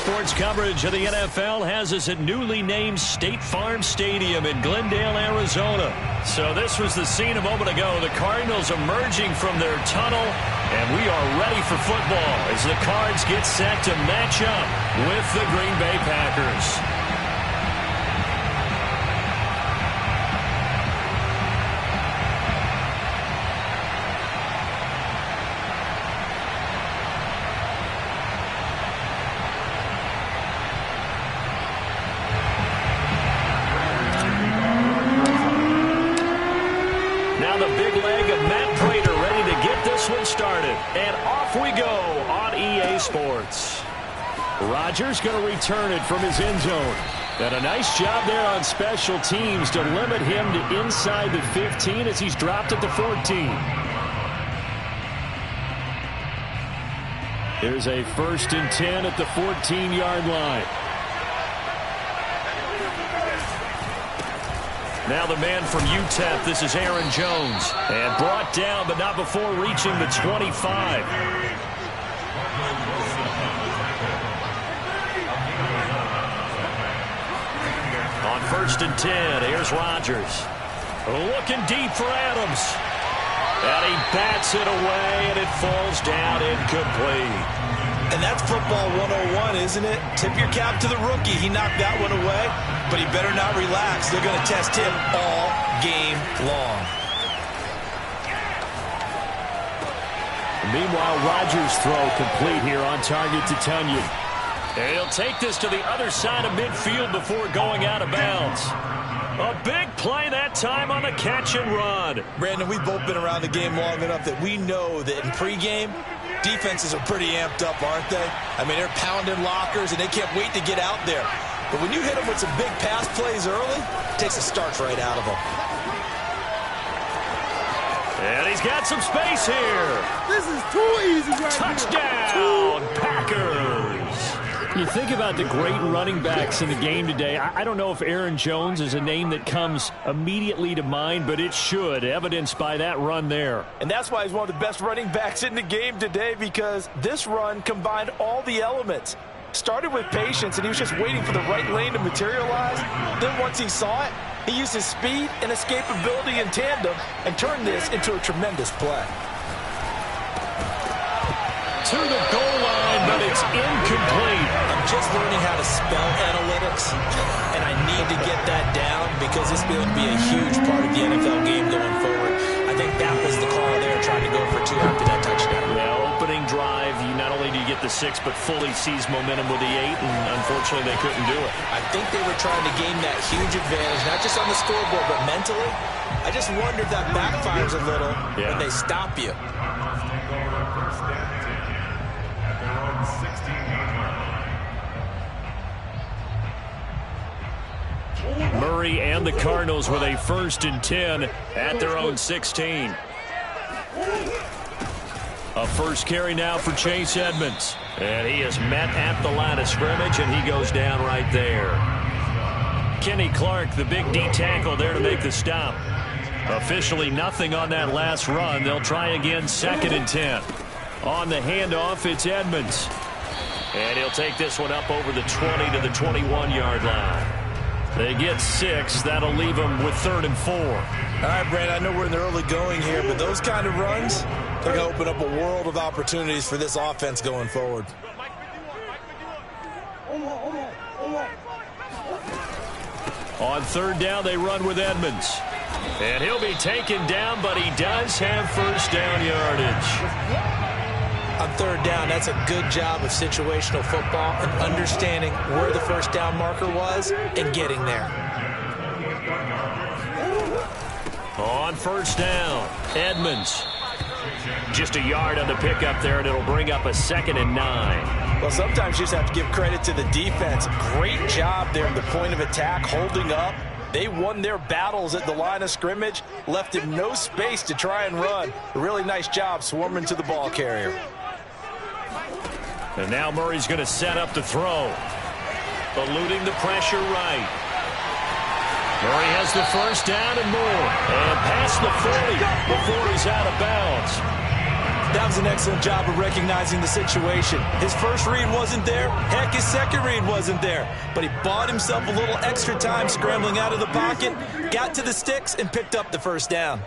Sports coverage of the NFL has us at newly named State Farm Stadium in Glendale, Arizona. So this was the scene a moment ago. The Cardinals emerging from their tunnel, and we are ready for football as the Cards get set to match up with the Green Bay Packers. Started, and off we go on EA Sports. Rodgers going to return it from his end zone. And a nice job there on special teams to limit him to inside the 15 as he's dropped at the 14. There's a 1st and 10 at the 14-yard line. Now the man from UTEP, this is Aaron Jones. And brought down, but not before reaching the 25. On 1st and 10, here's Rodgers. Looking deep for Adams. And he bats it away, and it falls down incomplete. And that's football 101, isn't it? Tip your cap to the rookie. He knocked that one away, but he better not relax. They're going to test him all game long. Meanwhile, Rodgers' throw complete here on target to Tunyon. And he'll take this to the other side of midfield before going out of bounds. A big play that time on the catch and run. Brandon, we've both been around the game long enough that we know that in pregame, defenses are pretty amped up, aren't they? I mean, they're pounding lockers, and they can't wait to get out there. But when you hit them with some big pass plays early, it takes the starch right out of them. And he's got some space here. This is too easy right Touchdown, Packers. You think about the great running backs in the game today. I don't know if Aaron Jones is a name that comes immediately to mind, but it should, evidenced by that run there. And that's why he's one of the best running backs in the game today, because this run combined all the elements. Started with patience, and he was just waiting for the right lane to materialize. Then once he saw it, he used his speed and escapability in tandem and turned this into a tremendous play. To the goal line, but it's incomplete. I'm just learning how to spell analytics, and I need to get that down because it's going to be a huge part of the NFL game going forward. I think that was the call there, trying to go for 2 after that touchdown. Yeah, opening drive, you not only do you get the 6, but fully seize momentum with the 8, and unfortunately they couldn't do it. I think they were trying to gain that huge advantage, not just on the scoreboard, but mentally. I just wonder if that backfires a little when they stop you. Murray and the Cardinals with a 1st and 10 at their own 16. A first carry now for Chase Edmonds. And he is met at the line of scrimmage, and he goes down right there. Kenny Clark, the big D tackle, there to make the stop. Officially nothing on that last run. They'll try again, 2nd and 10. On the handoff, it's Edmonds. And he'll take this one up over the 20 to the 21-yard line. They get 6. That'll leave them with 3rd and 4. All right, Brad, I know we're in the early going here, but those kind of runs, they're going to open up a world of opportunities for this offense going forward. On 3rd down, they run with Edmonds. And he'll be taken down, but he does have 1st down yardage. On 3rd down, that's a good job of situational football and understanding where the 1st down marker was and getting there. On 1st down, Edmonds. Just a yard on the pickup there, and it'll bring up a 2nd and 9. Well, sometimes you just have to give credit to the defense. Great job there at the point of attack, holding up. They won their battles at the line of scrimmage, left him no space to try and run. A really nice job swarming to the ball carrier. And now Murray's going to set up the throw. Eluding the pressure right. Murray has the 1st down and more. And past the 40 before he's out of bounds. That was an excellent job of recognizing the situation. His first read wasn't there. Heck, his second read wasn't there. But he bought himself a little extra time scrambling out of the pocket, got to the sticks, and picked up the first down.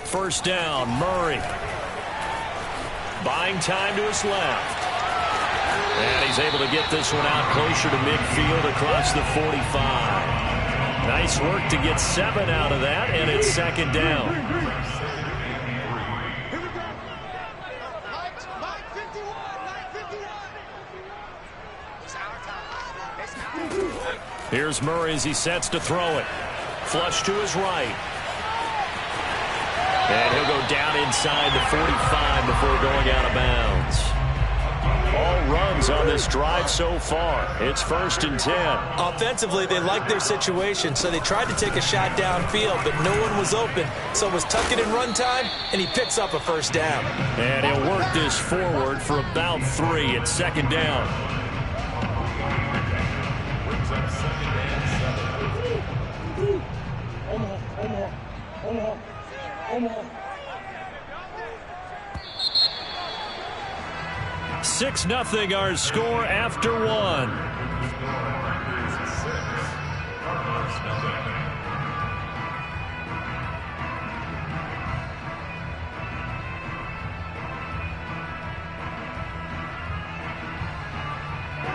First down, Murray. Buying time to his left. And he's able to get this one out closer to midfield across the 45. Nice work to get 7 out of that, and it's second down. Here's Murray as he sets to throw it. Flush to his right. And he'll go down inside the 45 before going out of bounds. All runs on this drive so far. It's 1st and 10. Offensively, they liked their situation, so they tried to take a shot downfield, but no one was open. So it was tuck it in run time, and he picks up a first down. And he'll work this forward for about 3. It's second down. Omaha. 6-0 our score after 1.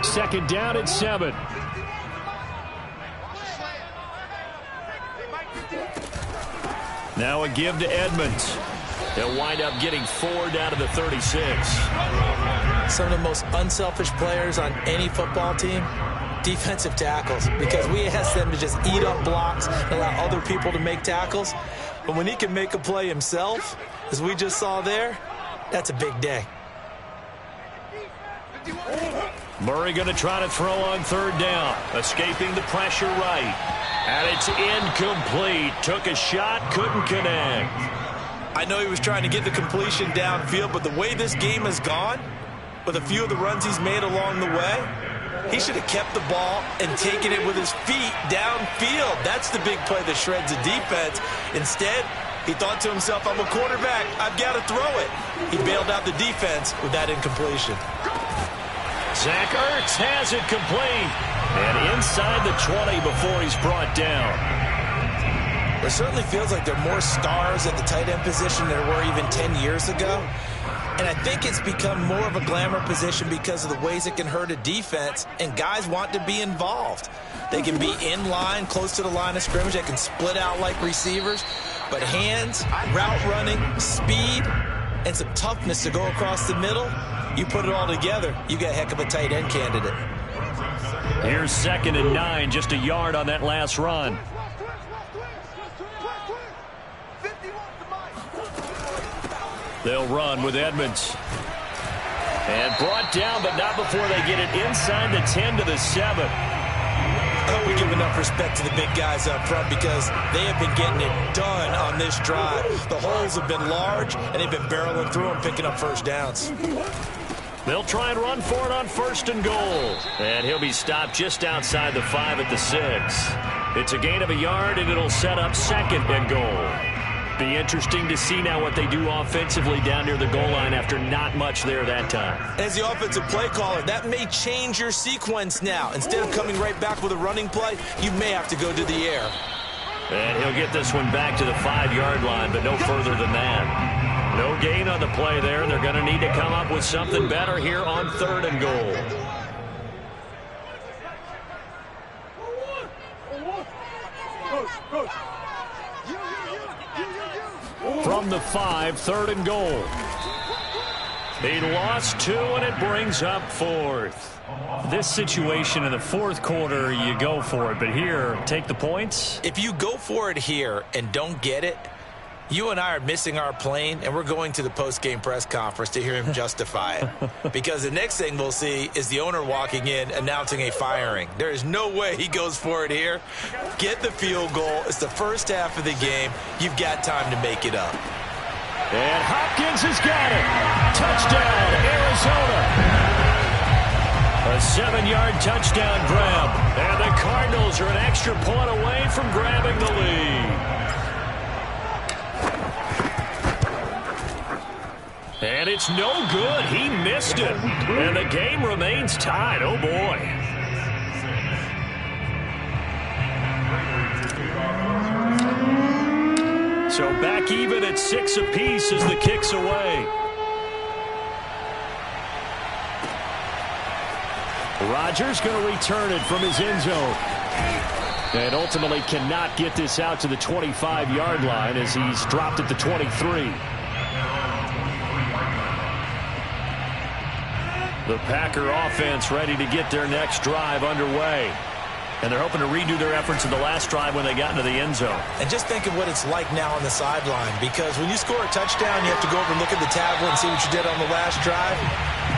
Second down at 7. Now a give to Edmonds. They'll wind up getting 4 down to the 36. Some of the most unselfish players on any football team, defensive tackles, because we ask them to just eat up blocks and allow other people to make tackles. But when he can make a play himself, as we just saw there, that's a big day. Murray going to try to throw on 3rd down, escaping the pressure right. And it's incomplete. Took a shot, couldn't connect. I know he was trying to get the completion downfield, but the way this game has gone, with a few of the runs he's made along the way, he should have kept the ball and taken it with his feet downfield. That's the big play that shreds a defense. Instead, he thought to himself, I'm a quarterback, I've got to throw it. He bailed out the defense with that incompletion. Zach Ertz has it complete. And inside the 20 before he's brought down. It certainly feels like there are more stars at the tight end position than there were even 10 years ago. And I think it's become more of a glamour position because of the ways it can hurt a defense, and guys want to be involved. They can be in line, close to the line of scrimmage. They can split out like receivers. But hands, route running, speed, and some toughness to go across the middle, you put it all together, you got a heck of a tight end candidate. Here's 2nd and 9, just a yard on that last run. They'll run with Edmonds. And brought down, but not before they get it inside the 10 to the 7. I hope we give enough respect to the big guys up front because they have been getting it done on this drive. The holes have been large, and they've been barreling through them, picking up first downs. They'll try and run for it on 1st and goal. And he'll be stopped just outside the 5 at the 6. It's a gain of a yard, and it'll set up 2nd and goal. Be interesting to see now what they do offensively down near the goal line after not much there that time. As the offensive play caller, that may change your sequence now. Instead of coming right back with a running play, you may have to go to the air. And he'll get this one back to the 5-yard line, but no further than that. No gain on the play there. They're going to need to come up with something better here on 3rd and goal. From the 5, 3rd and goal. He lost 2, and it brings up 4th. This situation in the 4th quarter, you go for it. But here, take the points. If you go for it here and don't get it, you and I are missing our plane, and we're going to the post-game press conference to hear him justify it. Because the next thing we'll see is the owner walking in announcing a firing. There is no way he goes for it here. Get the field goal. It's the first half of the game. You've got time to make it up. And Hopkins has got it. Touchdown, Arizona. A 7-yard touchdown grab. And the Cardinals are an extra point away from grabbing the lead. And it's no good. He missed it. And the game remains tied. Oh, boy. So back even at 6 apiece as the kick's away. Rodgers going to return it from his end zone. And ultimately cannot get this out to the 25-yard line as he's dropped at the 23. The Packer offense ready to get their next drive underway. And they're hoping to redo their efforts in the last drive when they got into the end zone. And just think of what it's like now on the sideline, because when you score a touchdown, you have to go over and look at the tablet and see what you did on the last drive.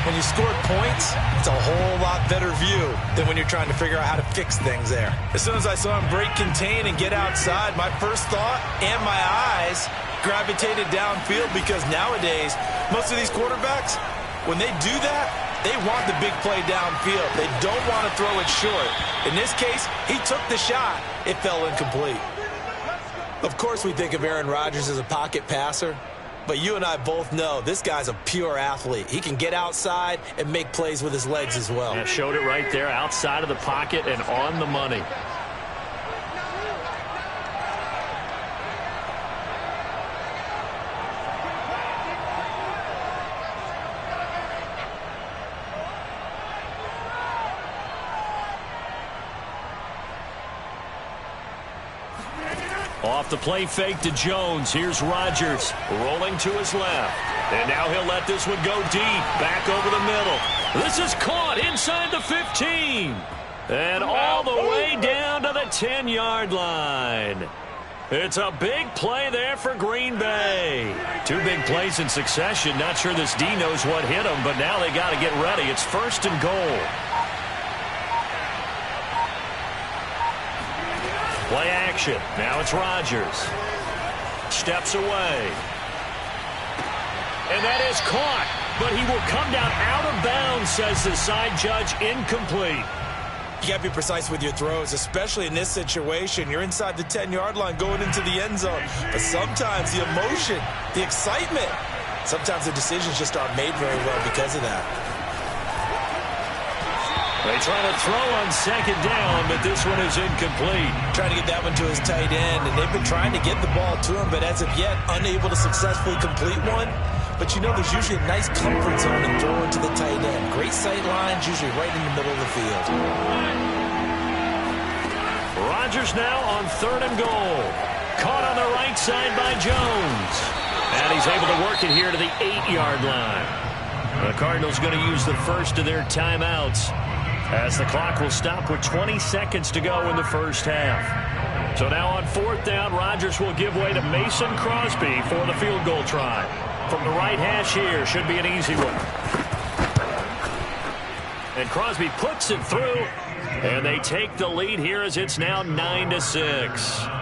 When you scored points, it's a whole lot better view than when you're trying to figure out how to fix things there. As soon as I saw him break contain and get outside, my first thought and my eyes gravitated downfield, because nowadays, most of these quarterbacks, when they do that, they want the big play downfield. They don't want to throw it short. In this case, he took the shot. It fell incomplete. Of course, we think of Aaron Rodgers as a pocket passer, but you and I both know this guy's a pure athlete. He can get outside and make plays with his legs as well. Yeah, showed it right there, outside of the pocket and on the money. Off the play fake to Jones. Here's Rodgers rolling to his left. And now he'll let this one go deep. Back over the middle. This is caught inside the 15. And all the way down to the 10-yard line. It's a big play there for Green Bay. 2 big plays in succession. Not sure this D knows what hit him, but now they got to get ready. It's 1st and goal. Play action. Now it's Rodgers. Steps away. And that is caught. But he will come down out of bounds, says the side judge. Incomplete. You got to be precise with your throws, especially in this situation. You're inside the 10-yard line going into the end zone. But sometimes the emotion, the excitement, sometimes the decisions just aren't made very well because of that. They try to throw on 2nd down, but this one is incomplete. Trying to get that one to his tight end, and they've been trying to get the ball to him, but as of yet, unable to successfully complete one. But you know, there's usually a nice comfort zone in throwing to the tight end. Great sight lines, usually right in the middle of the field. Rodgers now on 3rd and goal. Caught on the right side by Jones. And he's able to work it here to the 8-yard line. The Cardinals going to use the first of their timeouts, as the clock will stop with 20 seconds to go in the first half. So now on 4th down, Rodgers will give way to Mason Crosby for the field goal try. From the right hash here, should be an easy one. And Crosby puts it through, and they take the lead here as it's now 9-6.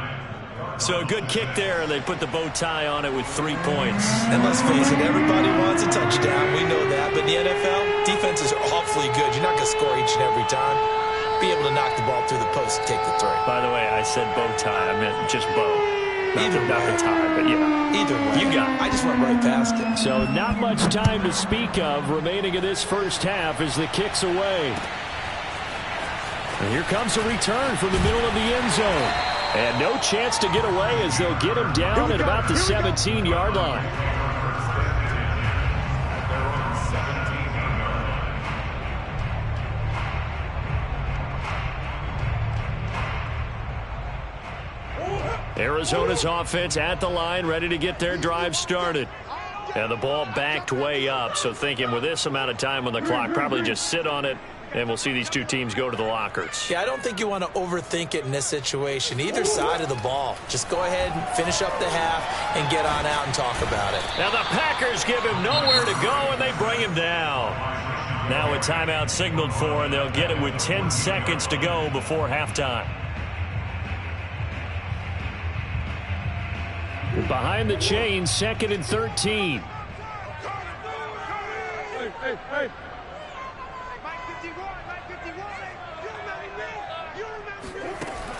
So a good kick there, and they put the bow tie on it with 3 points. And let's face it, everybody wants a touchdown. We know that. But in the NFL, defenses are awfully good. You're not going to score each and every time. Be able to knock the ball through the post and take the throw. By the way, I said bow tie. I meant just bow. Not the tie, but yeah. Either way. You got it. I just went right past it. So not much time to speak of remaining in this first half as the kick's away. And here comes a return from the middle of the end zone. And no chance to get away as they'll get him down at about the 17-yard line. Arizona's offense at the line, ready to get their drive started. And the ball backed way up, so thinking with this amount of time on the clock, probably just sit on it, and we'll see these two teams go to the lockers. Yeah, I don't think you want to overthink it in this situation. Either side of the ball. Just go ahead and finish up the half and get on out and talk about it. Now the Packers give him nowhere to go, and they bring him down. Now a timeout signaled for, and they'll get it with 10 seconds to go before halftime. Behind the chain, 2nd and 13. Hey.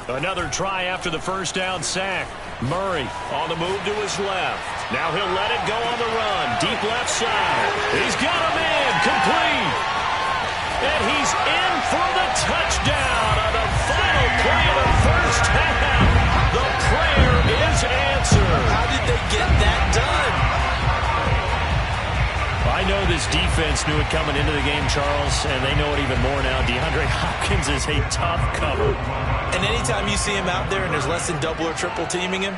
Another try after the first down sack. Murray on the move to his left. Now he'll let it go on the run. Deep left side. He's got him in. Complete. And he's in for the touchdown on the final play of the first half. The prayer is answered. How did they get that done? I know this defense knew it coming into the game, Charles, and they know it even more now. DeAndre Hopkins is a tough cover. And anytime you see him out there and there's less than double or triple teaming him,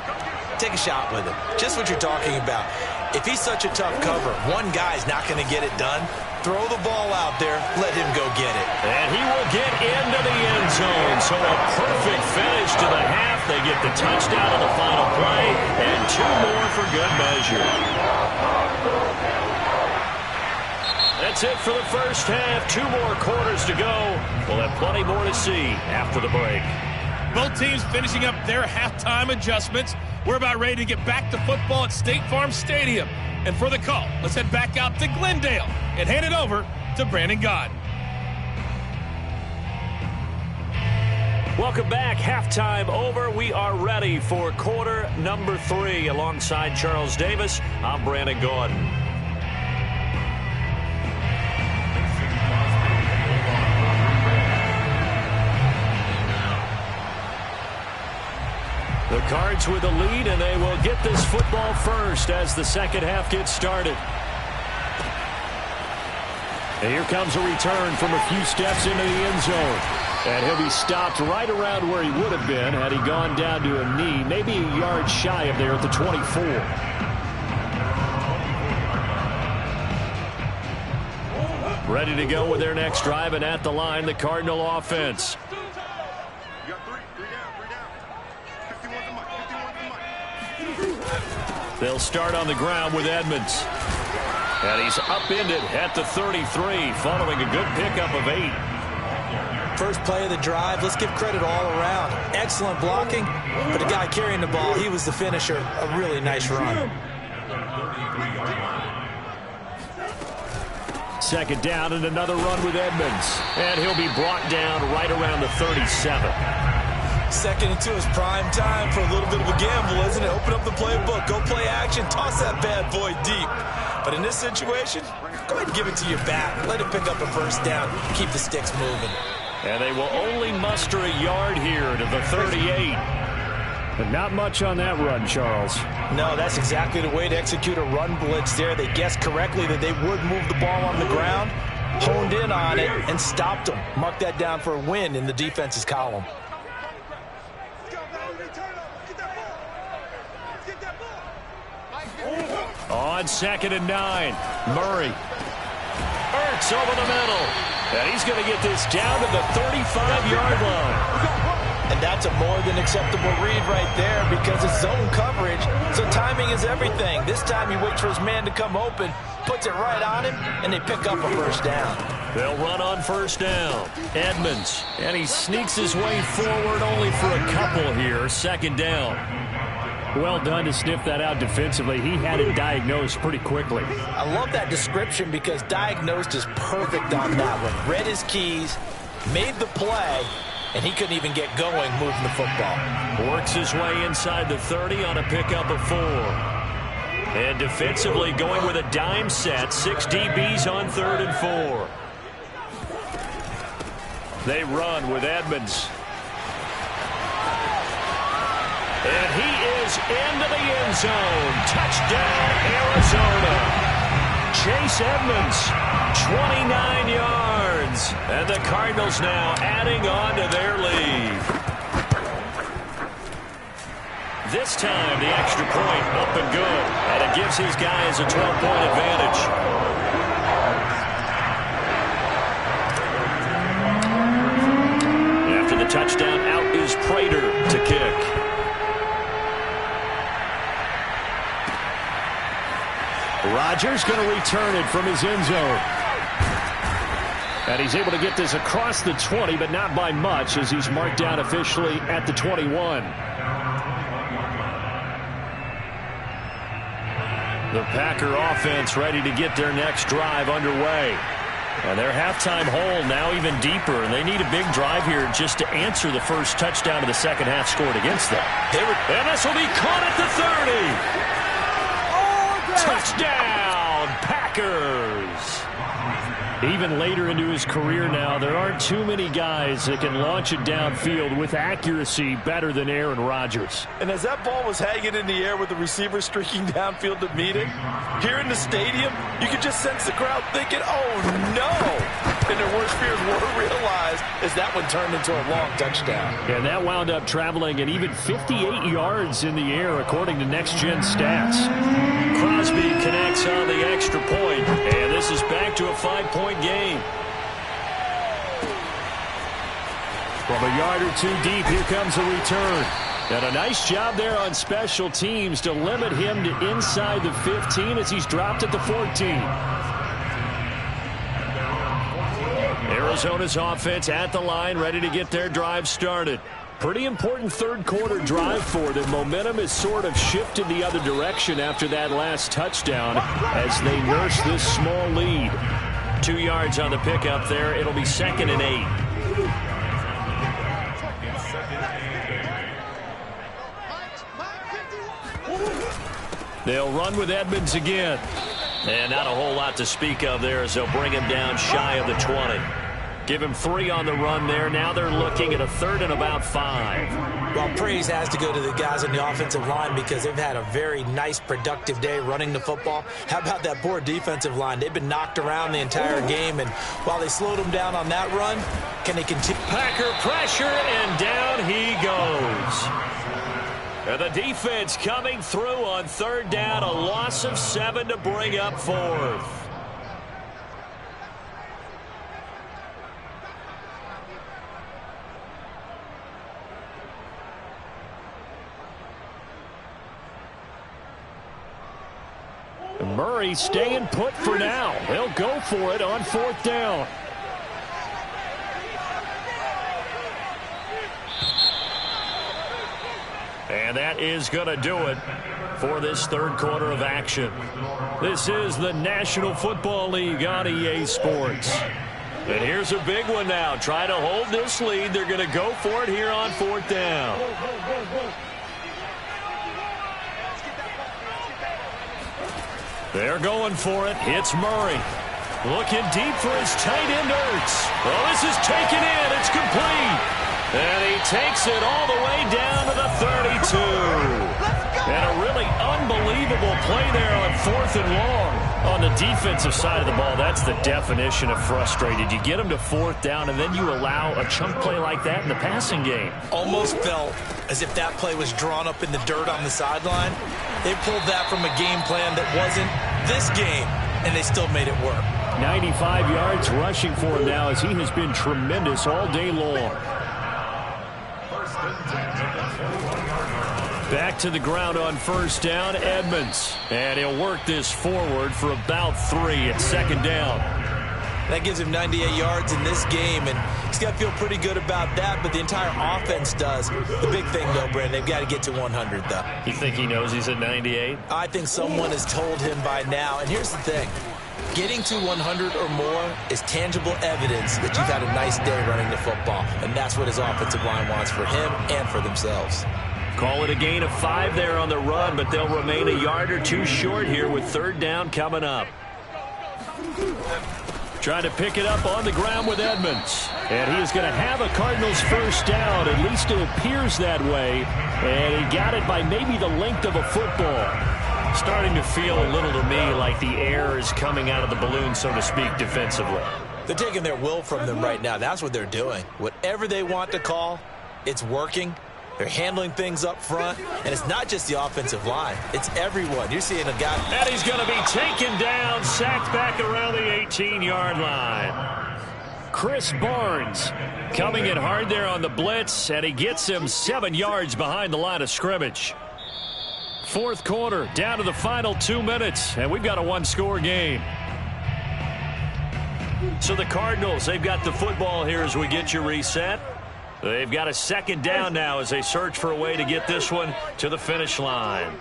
take a shot with him. Just what you're talking about. If he's such a tough cover, one guy's not going to get it done. Throw the ball out there. Let him go get it. And he will get into the end zone. So a perfect finish to the half. They get the touchdown on the final play, and 2 more for good measure. That's it for the first half. 2 more quarters to go. We'll have plenty more to see after the break. Both teams finishing up their halftime adjustments. We're about ready to get back to football at State Farm Stadium. And for the call, let's head back out to Glendale and hand it over to Brandon Gaudin. Welcome back. Halftime over. We are ready for quarter number 3. Alongside Charles Davis, I'm Brandon Gaudin. The Cards with the lead, and they will get this football first as the second half gets started. And here comes a return from a few steps into the end zone. And he'll be stopped right around where he would have been had he gone down to a knee, maybe a yard shy of there at the 24. Ready to go with their next drive, and at the line, the Cardinal offense. They'll start on the ground with Edmonds. And he's upended at the 33, following a good pickup of 8. First play of the drive, let's give credit all around. Excellent blocking, but the guy carrying the ball, he was the finisher. A really nice run. Second down and another run with Edmonds. And he'll be brought down right around the 37. Second and 2 is prime time for a little bit of a gamble, isn't it? Open up the playbook, go play action, toss that bad boy deep. But in this situation, go ahead and give it to your back. Let it pick up a first down. Keep the sticks moving. And they will only muster a yard here to the 38. But not much on that run, Charles. No, that's exactly the way to execute a run blitz there. They guessed correctly that they would move the ball on the ground, honed in on it, and stopped them. Mark that down for a win in the defense's column. On 2nd and 9, Murray. Ertz over the middle. And he's going to get this down to the 35-yard line. And that's a more than acceptable read right there because it's zone coverage, so timing is everything. This time he waits for his man to come open, puts it right on him, and they pick up a first down. They'll run on first down. Edmonds, and he sneaks his way forward only for a couple here. Second down. Well done to sniff that out defensively. He had it diagnosed pretty quickly. I love that description because diagnosed is perfect on that one. Read his keys, made the play, and he couldn't even get going moving the football. Works his way inside the 30 on a pickup of 4. And defensively going with a dime set. 6 DBs on 3rd and 4. They run with Edmonds. And he is into the end zone. Touchdown, Arizona. Chase Edmonds, 29 yards. And the Cardinals now adding on to their lead. This time, the extra point up and good. And it gives his guys a 12-point advantage. After the touchdown, out is Prater to kick. Rodgers going to return it from his end zone. And he's able to get this across the 20, but not by much as he's marked down officially at the 21. The Packer offense ready to get their next drive underway. And their halftime hole now even deeper, and they need a big drive here just to answer the first touchdown of the second half scored against them. And this will be caught at the 30. Touchdown, Packers. Even later into his career now, there aren't too many guys that can launch it downfield with accuracy better than Aaron Rodgers. And as that ball was hanging in the air with the receiver streaking downfield to meet it, here in the stadium, you could just sense the crowd thinking, oh no! And their worst fears were realized as that one turned into a long touchdown. And that wound up traveling an even 58 yards in the air according to Next Gen Stats. Crosby connects on the extra point, and this is back to a 5-point game. From a yard or two deep, here comes a return. And a nice job there on special teams to limit him to inside the 15 as he's dropped at the 14. Arizona's offense at the line, ready to get their drive started. Pretty important third quarter drive for them. Momentum has sort of shifted the other direction after that last touchdown as they nurse this small lead. 2 yards on the pickup there. It'll be 2nd and 8. They'll run with Edmonds again. And not a whole lot to speak of there as they'll bring him down shy of the 20. Give him 3 on the run there. Now they're looking at a 3rd and about 5. Well, praise has to go to the guys on the offensive line because they've had a very nice, productive day running the football. How about that poor defensive line? They've been knocked around the entire game, and while they slowed them down on that run, can they continue? Packer pressure, and down he goes. And the defense coming through on 3rd down, a loss of 7 to bring up 4th. Murray staying put for now. They'll go for it on 4th down. And that is going to do it for this third quarter of action. This is the National Football League on EA Sports. And here's a big one now. Try to hold this lead. They're going to go for it here on 4th down. They're going for it. It's Murray. Looking deep for his tight end, Ertz. Well, this is taken in. It's complete. And he takes it all the way down to the 32. And a really unbelievable play there on 4th and long. On the defensive side of the ball, that's the definition of frustrated. You get them to 4th down, and then you allow a chunk play like that in the passing game. Almost felt as if that play was drawn up in the dirt on the sideline. They pulled that from a game plan that wasn't this game, and they still made it work. 95 yards rushing for him now as he has been tremendous all day long. Back to the ground on 1st down, Edmonds. And he'll work this forward for about 3 at 2nd down. That gives him 98 yards in this game, and he's got to feel pretty good about that, but the entire offense does. The big thing, though, Brandon, they've got to get to 100, though. You think he knows he's at 98? I think someone has told him by now, and here's the thing. Getting to 100 or more is tangible evidence that you've had a nice day running the football, and that's what his offensive line wants for him and for themselves. Call it a gain of 5 there on the run, but they'll remain a yard or 2 short here with 3rd down coming up. Trying to pick it up on the ground with Edmonds. And he is going to have a Cardinals 1st down. At least it appears that way. And he got it by maybe the length of a football. Starting to feel a little to me like the air is coming out of the balloon, so to speak, defensively. They're taking their will from them right now. That's what they're doing. Whatever they want to call, it's working. They're handling things up front, and it's not just the offensive line. It's everyone. You're seeing a guy. And he's going to be taken down, sacked back around the 18-yard line. Chris Barnes coming in hard there on the blitz, and he gets him 7 yards behind the line of scrimmage. 4th quarter, down to the final 2 minutes, and we've got a 1-score game. So the Cardinals, they've got the football here as we get you reset. They've got a 2nd down now as they search for a way to get this one to the finish line.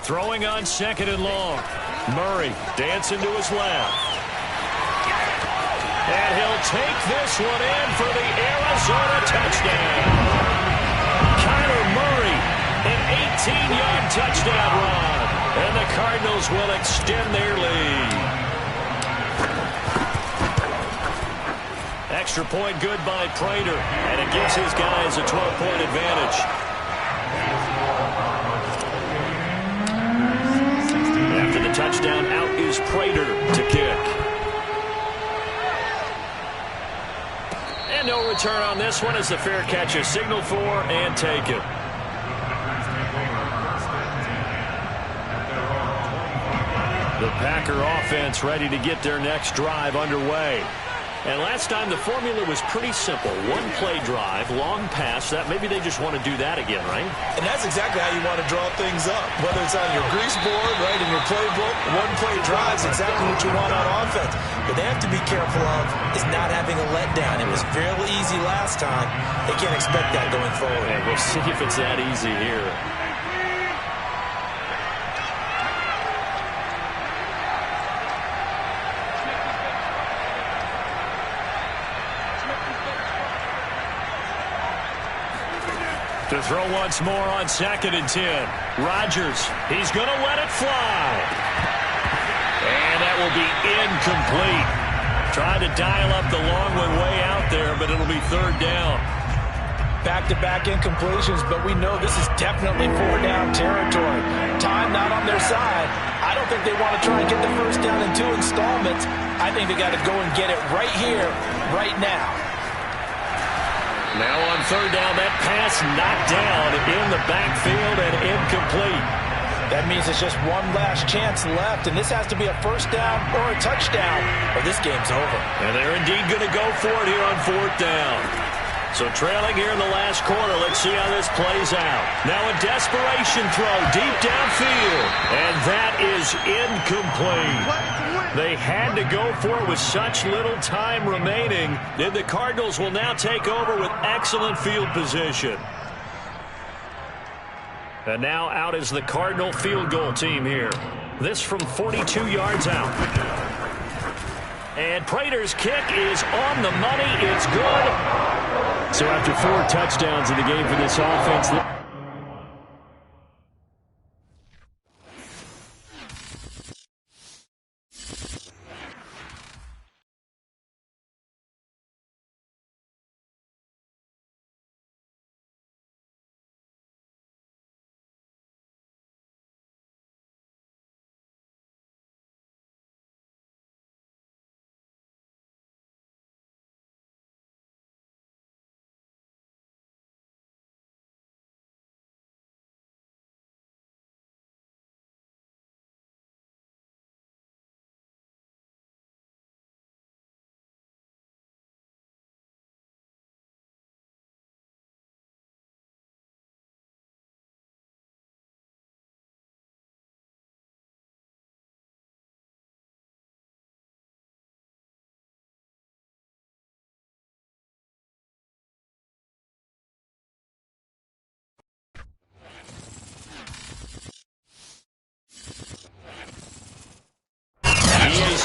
Throwing on 2nd and long. Murray dancing to his left. And he'll take this one in for the Arizona touchdown. Kyler Murray, an 18-yard touchdown run. And the Cardinals will extend their lead. Extra point good by Prater. And it gives his guys a 12-point advantage. After the touchdown, out is Prater to kick. And no return on this one as the fair catch is signaled for and taken. The Packer offense ready to get their next drive underway. And last time the formula was pretty simple. One-play drive, long pass. That maybe they just want to do that again, right? And that's exactly how you want to draw things up. Whether it's on your grease board, right, in your playbook, one-play drive is exactly what you want on offense. But they have to be careful of is not having a letdown. It was fairly easy last time. They can't expect that going forward. And we'll see if it's that easy here. To throw once more on 2nd and 10. Rodgers, he's going to let it fly. And that will be incomplete. Tried to dial up the long one way out there, but it'll be 3rd down. Back-to-back incompletions, but we know this is definitely 4-down territory. Time not on their side. I don't think they want to try and get the first down in 2 installments. I think they got to go and get it right here, right now. Now on 3rd down, that pass knocked down in the backfield and incomplete. That means it's just one last chance left, and this has to be a first down or a touchdown, or this game's over. And they're indeed going to go for it here on 4th down. So trailing here in the last quarter, let's see how this plays out. Now a desperation throw deep downfield, and that is incomplete. They had to go for it with such little time remaining. And the Cardinals will now take over with excellent field position. And now out is the Cardinal field goal team here. This from 42 yards out. And Prater's kick is on the money. It's good. So after 4 touchdowns in the game for this offense,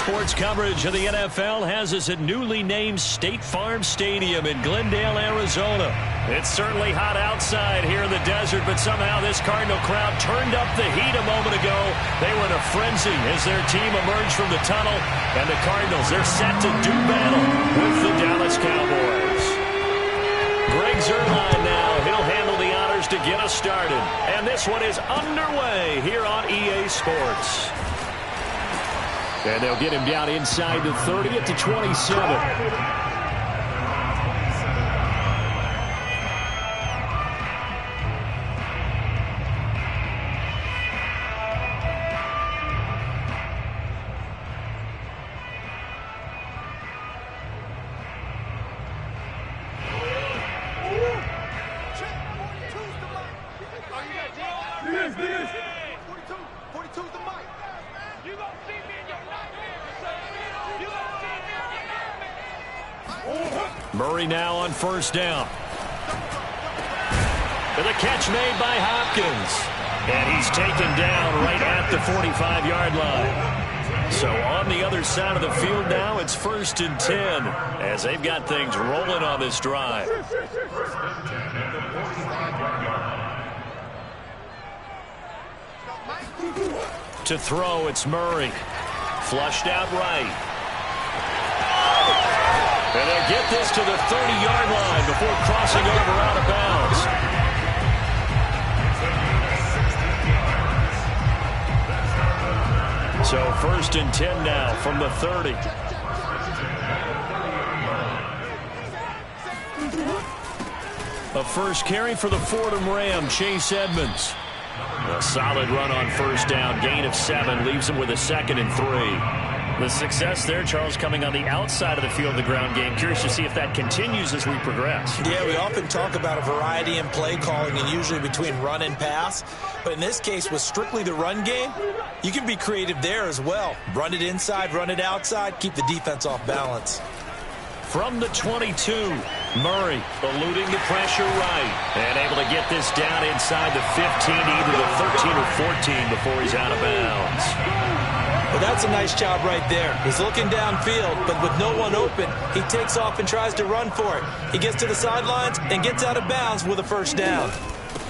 sports coverage of the NFL has us at newly named State Farm Stadium in Glendale, Arizona. It's certainly hot outside here in the desert, but somehow this Cardinal crowd turned up the heat a moment ago. They were in a frenzy as their team emerged from the tunnel, and the Cardinals, they're set to do battle with the Dallas Cowboys. Greg Zuerlein now, he'll handle the honors to get us started. And this one is underway here on EA Sports. And they'll get him down inside the 30 at the 27. Murray now on first down. And the catch made by Hopkins. And he's taken down right at the 45-yard line. So on the other side of the field now, it's 1st and 10 as they've got things rolling on this drive. To throw, it's Murray. Flushed out right. And they'll get this to the 30-yard line before crossing over out of bounds. So 1st and 10 now from the 30. A first carry for the Fordham Ram, Chase Edmonds. A solid run on 1st down, gain of 7, leaves him with a 2nd and 3. The success there, Charles, coming on the outside of the field, the ground game. Curious to see if that continues as we progress. Yeah, we often talk about a variety in play calling and usually between run and pass. But in this case, with strictly the run game, you can be creative there as well. Run it inside, run it outside, keep the defense off balance. From the 22, Murray eluding the pressure right and able to get this down inside the 15, either the 13 or 14 before he's out of bounds. Well, that's a nice job right there. He's looking downfield, but with no one open, he takes off and tries to run for it. He gets to the sidelines and gets out of bounds with a 1st down.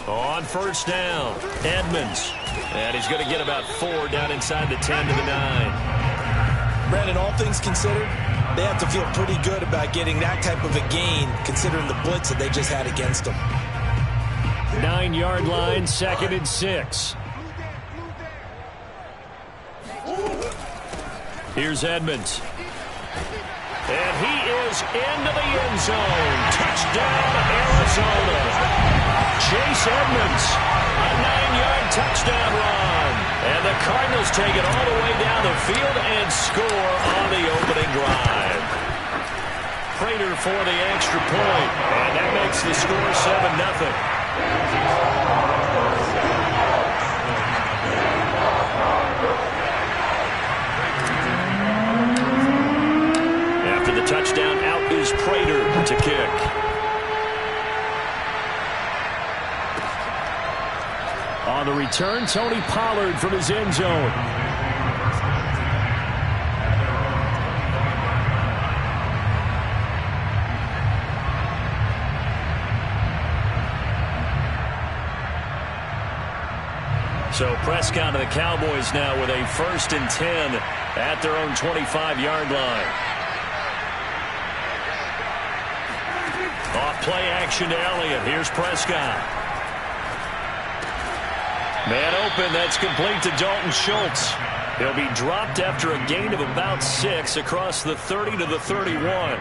On 1st down, Edmonds. And he's going to get about 4 down inside the 10 to the 9. Brandon, all things considered, they have to feel pretty good about getting that type of a gain, considering the blitz that they just had against them. 9-yard line, 2nd and 6. Here's Edmonds. And he is into the end zone. Touchdown, Arizona. Chase Edmonds, a 9-yard touchdown run. And the Cardinals take it all the way down the field and score on the opening drive. Prater for the extra point. And that makes the score 7-0. After the touchdown, out is Prater to kick. On the return, Tony Pollard from his end zone. So Prescott and the Cowboys now with a 1st and 10 at their own 25-yard line. Off play action to Elliott. Here's Prescott. Man open, that's complete to Dalton Schultz. He'll be dropped after a gain of about 6 across the 30 to the 31.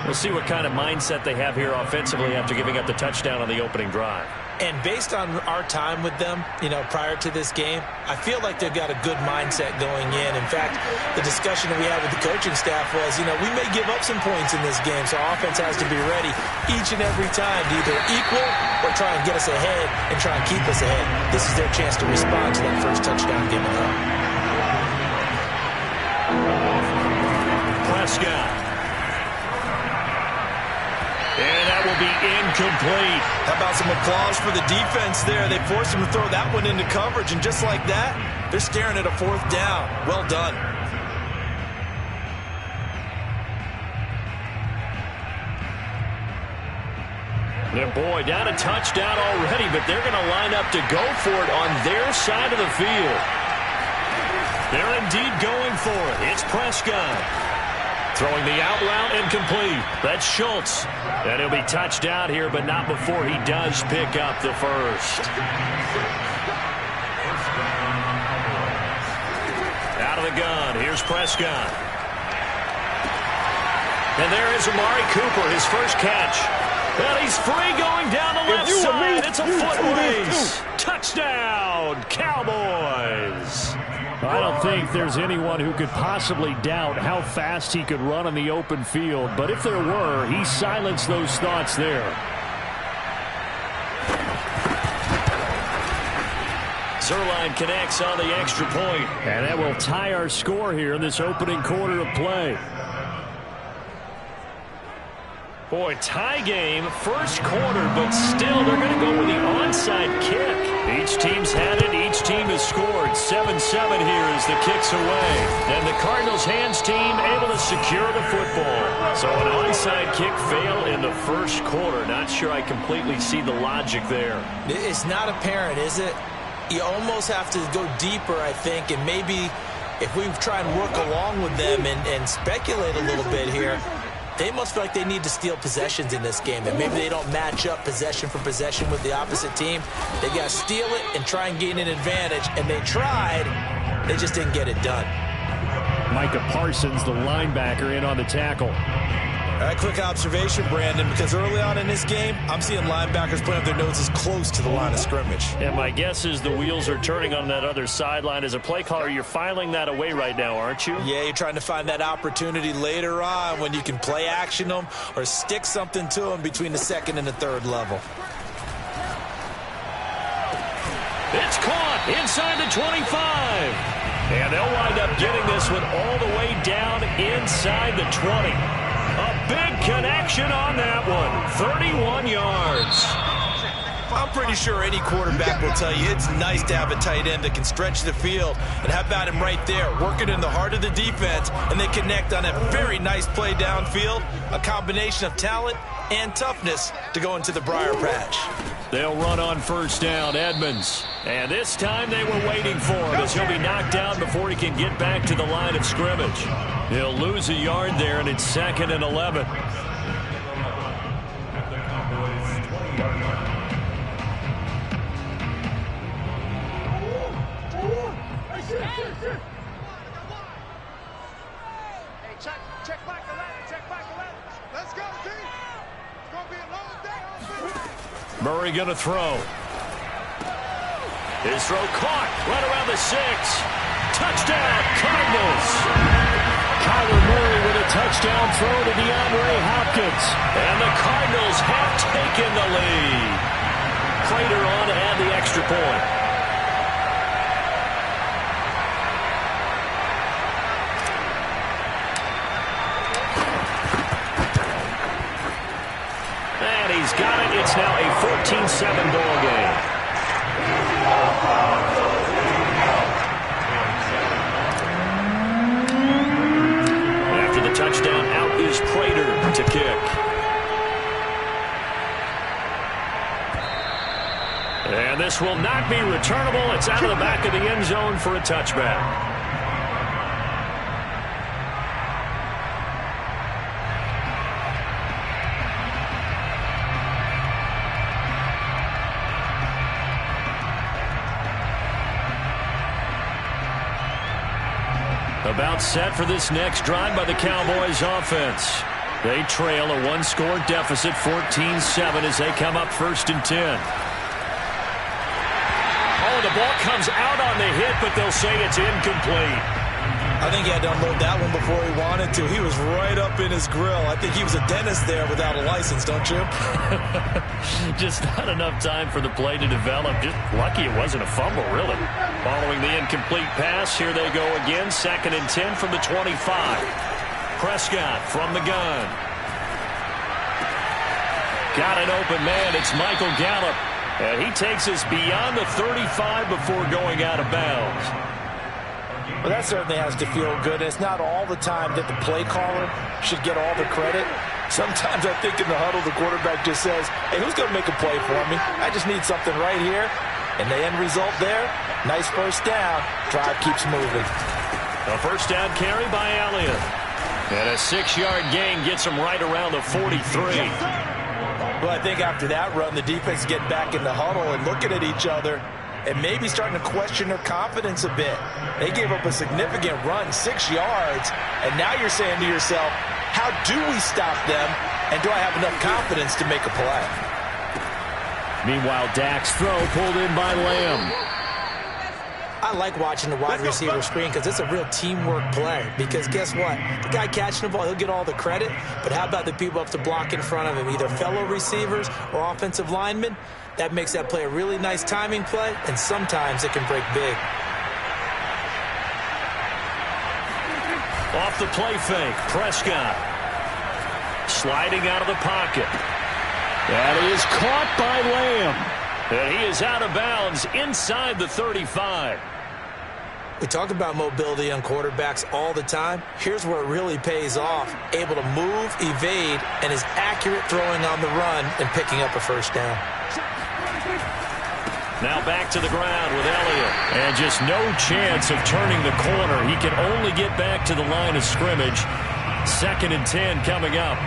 We'll see what kind of mindset they have here offensively after giving up the touchdown on the opening drive. And based on our time with them, prior to this game, I feel like they've got a good mindset going in. In fact, the discussion that we had with the coaching staff was, we may give up some points in this game, so our offense has to be ready each and every time to either equal or try and get us ahead and try and keep us ahead. This is their chance to respond to that first touchdown given up. Prescott. And that will be incomplete. How about some applause for the defense there? They forced him to throw that one into coverage, and just like that, they're staring at a 4th down. Well done. Yeah, boy, down a touchdown already, but they're going to line up to go for it on their side of the field. They're indeed going for it. It's Prescott. Throwing the out route incomplete. That's Schultz. And he'll be touched out here, but not before he does pick up the first. Out of the gun. Here's Prescott. And there is Amari Cooper, his first catch. And he's free going down the left side. It's a foot race. Touchdown, Cowboys. I don't think there's anyone who could possibly doubt how fast he could run on the open field. But if there were, he silenced those thoughts there. Zerline connects on the extra point. And that will tie our score here in this opening quarter of play. Boy, tie game, first quarter, but still they're going to go with the onside kick. Each team's had it. Each team has scored. 7-7 here as the kick's away. And the Cardinals' hands team able to secure the football. So an onside kick fail in the first quarter. Not sure I completely see the logic there. It's not apparent, is it? You almost have to go deeper, I think, and maybe if we try and work along with them and speculate a little bit here, they must feel like they need to steal possessions in this game, and maybe they don't match up possession for possession with the opposite team. They got to steal it and try and gain an advantage, and they tried. They just didn't get it done. Micah Parsons, the linebacker, in on the tackle. All right, quick observation, Brandon, because early on in this game, I'm seeing linebackers putting up their noses close to the line of scrimmage. And my guess is the wheels are turning on that other sideline. As a play caller, you're filing that away right now, aren't you? Yeah, you're trying to find that opportunity later on when you can play action them or stick something to them between the second and the third level. It's caught inside the 25. And they'll wind up getting this one all the way down inside the 20. A big connection on that one. 31 yards. I'm pretty sure any quarterback will tell you it's nice to have a tight end that can stretch the field. And how about him right there, working in the heart of the defense, and they connect on a very nice play downfield. A combination of talent and toughness to go into the briar patch. They'll run on first down, Edmonds. And this time they were waiting for him as he'll be knocked down before he can get back to the line of scrimmage. He'll lose a yard there, and it's 2nd and 11. Check back 11. Let's go, team. It's going to be a long day. Murray going to throw. His throw caught right around the 6. Touchdown, Cardinals. Kyler Murray with a touchdown throw to DeAndre Hopkins. And the Cardinals have taken the lead. Prater on to add the extra point. And he's got it. It's now a 14-7 ball game. After the touchdown, out is Prater to kick. And this will not be returnable. It's out of the back of the end zone for a touchback. About set for this next drive by the Cowboys offense. They trail a one-score deficit, 14-7, as they come up 1st and 10. Oh, the ball comes out on the hit, but they'll say it's incomplete. I think he had to unload that one before he wanted to. He was right up in his grill. I think he was a dentist there without a license, don't you? Just not enough time for the play to develop. Just lucky it wasn't a fumble, really. Following the incomplete pass, here they go again. 2nd and 10 from the 25. Prescott from the gun. Got an open man. It's Michael Gallup. And he takes us beyond the 35 before going out of bounds. Well, that certainly has to feel good. It's not all the time that the play caller should get all the credit. Sometimes I think in the huddle, the quarterback just says, hey, who's going to make a play for me? I just need something right here. And the end result there, nice first down. Drive keeps moving. A first down carry by Elliott. And a 6-yard gain gets him right around the 43. Well, I think after that run, the defense get back in the huddle and looking at each other and maybe starting to question their confidence a bit. They gave up a significant run, 6 yards, and now you're saying to yourself, how do we stop them, and do I have enough confidence to make a play? Meanwhile, Dak's throw pulled in by Lamb. I like watching the wide receiver screen because it's a real teamwork play. Because guess what? The guy catching the ball, he'll get all the credit. But how about the people up to block in front of him, either fellow receivers or offensive linemen? That makes that play a really nice timing play, and sometimes it can break big. Off the play fake, Prescott. sliding out of the pocket. That is caught by Lamb. And he is out of bounds inside the 35. We talk about mobility on quarterbacks all the time. Here's where it really pays off. Able to move, evade, and is accurate throwing on the run and picking up a first down. Now back to the ground with Elliott. And just no chance of turning the corner. He can only get back to the line of scrimmage. 2nd and 10 coming up.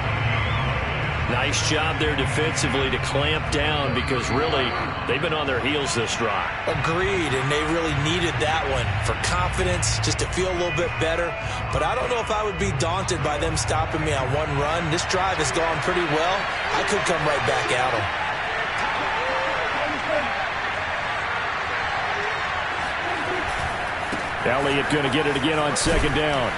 Nice job there defensively to clamp down because really they've been on their heels this drive. Agreed, and they really needed that one for confidence, just to feel a little bit better. But I don't know if I would be daunted by them stopping me on one run. This drive has gone pretty well. I could come right back at them. Elliott going to get it again on 2nd down.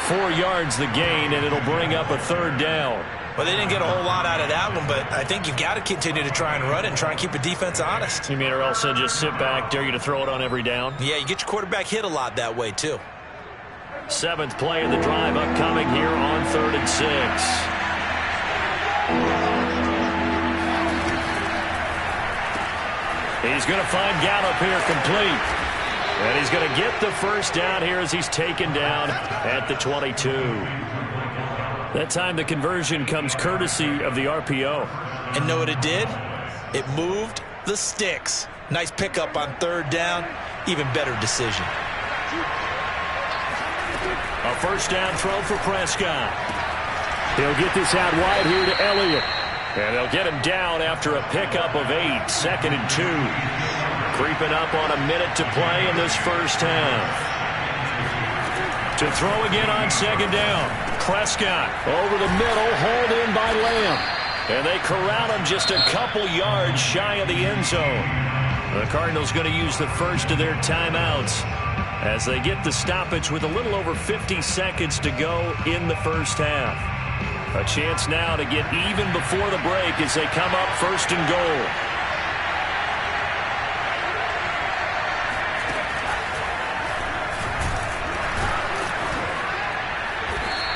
4 yards the gain, and it'll bring up a 3rd down. Well, they didn't get a whole lot out of that one, but I think you've got to continue to try and run it and try and keep the defense honest. You mean or else they'll just sit back, dare you to throw it on every down? Yeah, you get your quarterback hit a lot that way, too. 7th play of the drive upcoming here on 3rd and 6. He's going to find Gallup here complete. And he's going to get the first down here as he's taken down at the 22. That time the conversion comes courtesy of the RPO. And know what it did? It moved the sticks. Nice pickup on 3rd down. Even better decision. A first down throw for Prescott. He'll get this out wide here to Elliott. And they'll get him down after a pickup of 8. 2nd and 2. Creeping up on a minute to play in this first half. To throw again on 2nd down. Prescott over the middle, hauled in by Lamb. And they corral him just a couple yards shy of the end zone. The Cardinals going to use the first of their timeouts as they get the stoppage with a little over 50 seconds to go in the first half. A chance now to get even before the break as they come up 1st and goal.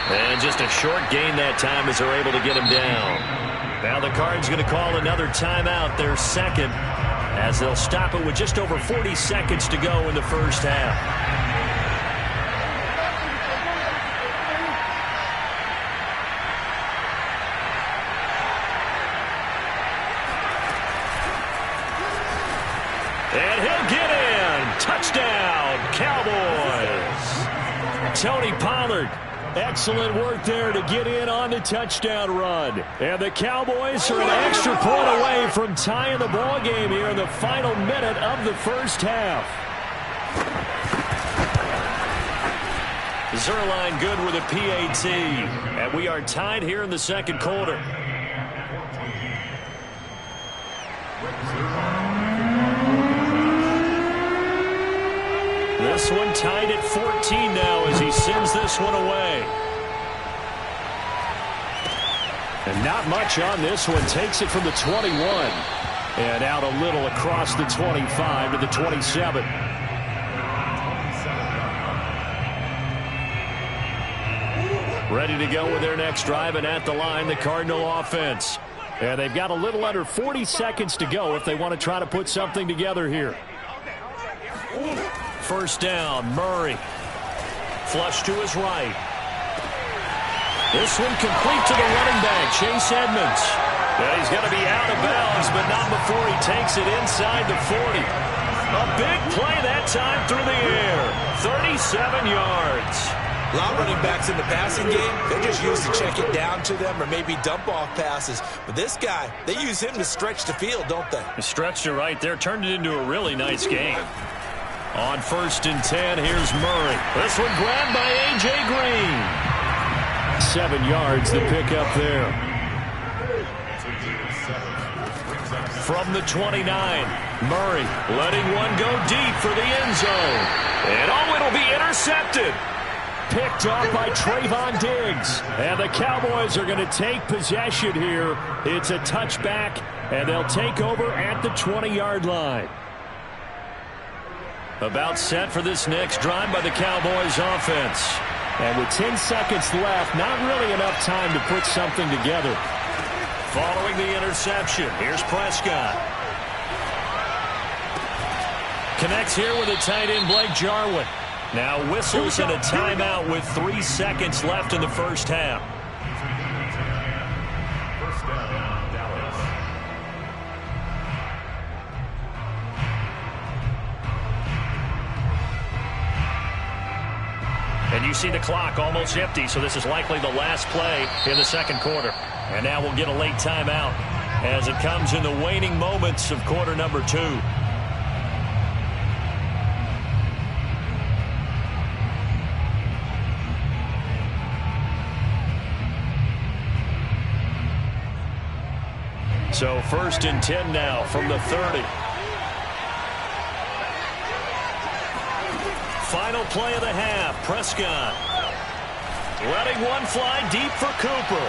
And just a short gain that time as they're able to get him down. Now the Cards going to call another timeout, their 2nd, as they'll stop it with just over 40 seconds to go in the first half. And he'll get in. Touchdown, Cowboys. Tony Pollard. Excellent work there to get in on the touchdown run. And the Cowboys are an extra point away from tying the ball game here in the final minute of the first half. Zerline good with a PAT. And we are tied here in the 2nd quarter. This one tied at 14 now as he sends this one away. And not much on this one. Takes it from the 21. And out a little across the 25 to the 27. Ready to go with their next drive, and at the line, the Cardinal offense. And they've got a little under 40 seconds to go if they want to try to put something together here. First down, Murray. Flush to his right. This one complete to the running back, Chase Edmonds. Yeah, he's going to be out of bounds, but not before he takes it inside the 40. A big play that time through the air. 37 yards. A lot of running backs in the passing game, they're just used to check it down to them or maybe dump off passes. But this guy, they use him to stretch the field, don't they? He stretched it right there, turned it into a really nice game. On 1st and 10, here's Murray. This one grabbed by A.J. Green. 7 yards, the pickup there. From the 29, Murray letting one go deep for the end zone. And oh, it'll be intercepted. Picked off by Trayvon Diggs. And the Cowboys are going to take possession here. It's a touchback, and they'll take over at the 20-yard line. About set for this next drive by the Cowboys offense. And with 10 seconds left, not really enough time to put something together. Following the interception, here's Prescott. Connects here with a tight end, Blake Jarwin. Now whistles in a timeout with 3 seconds left in the first half. And you see the clock almost empty, so this is likely the last play in the second quarter. And now we'll get a late timeout as it comes in the waning moments of quarter number 2. So 1st and 10 now from the 30. Final play of the half. Prescott letting one fly deep for Cooper.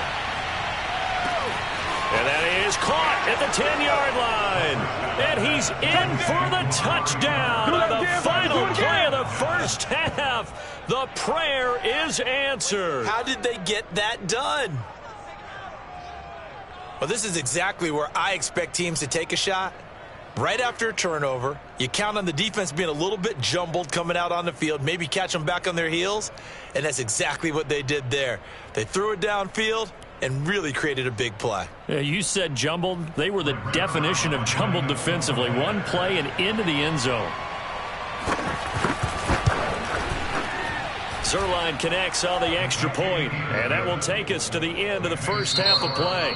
And that is caught at the 10-yard line. And he's in for the touchdown on the final play of the first half. The prayer is answered. How did they get that done? Well, this is exactly where I expect teams to take a shot. Right after a turnover, you count on the defense being a little bit jumbled coming out on the field, maybe catch them back on their heels, and that's exactly what they did there. They threw it downfield and really created a big play. Yeah, you said jumbled. They were the definition of jumbled defensively. One play and into the end zone. Zerline connects on the extra point, and that will take us to the end of the first half of play.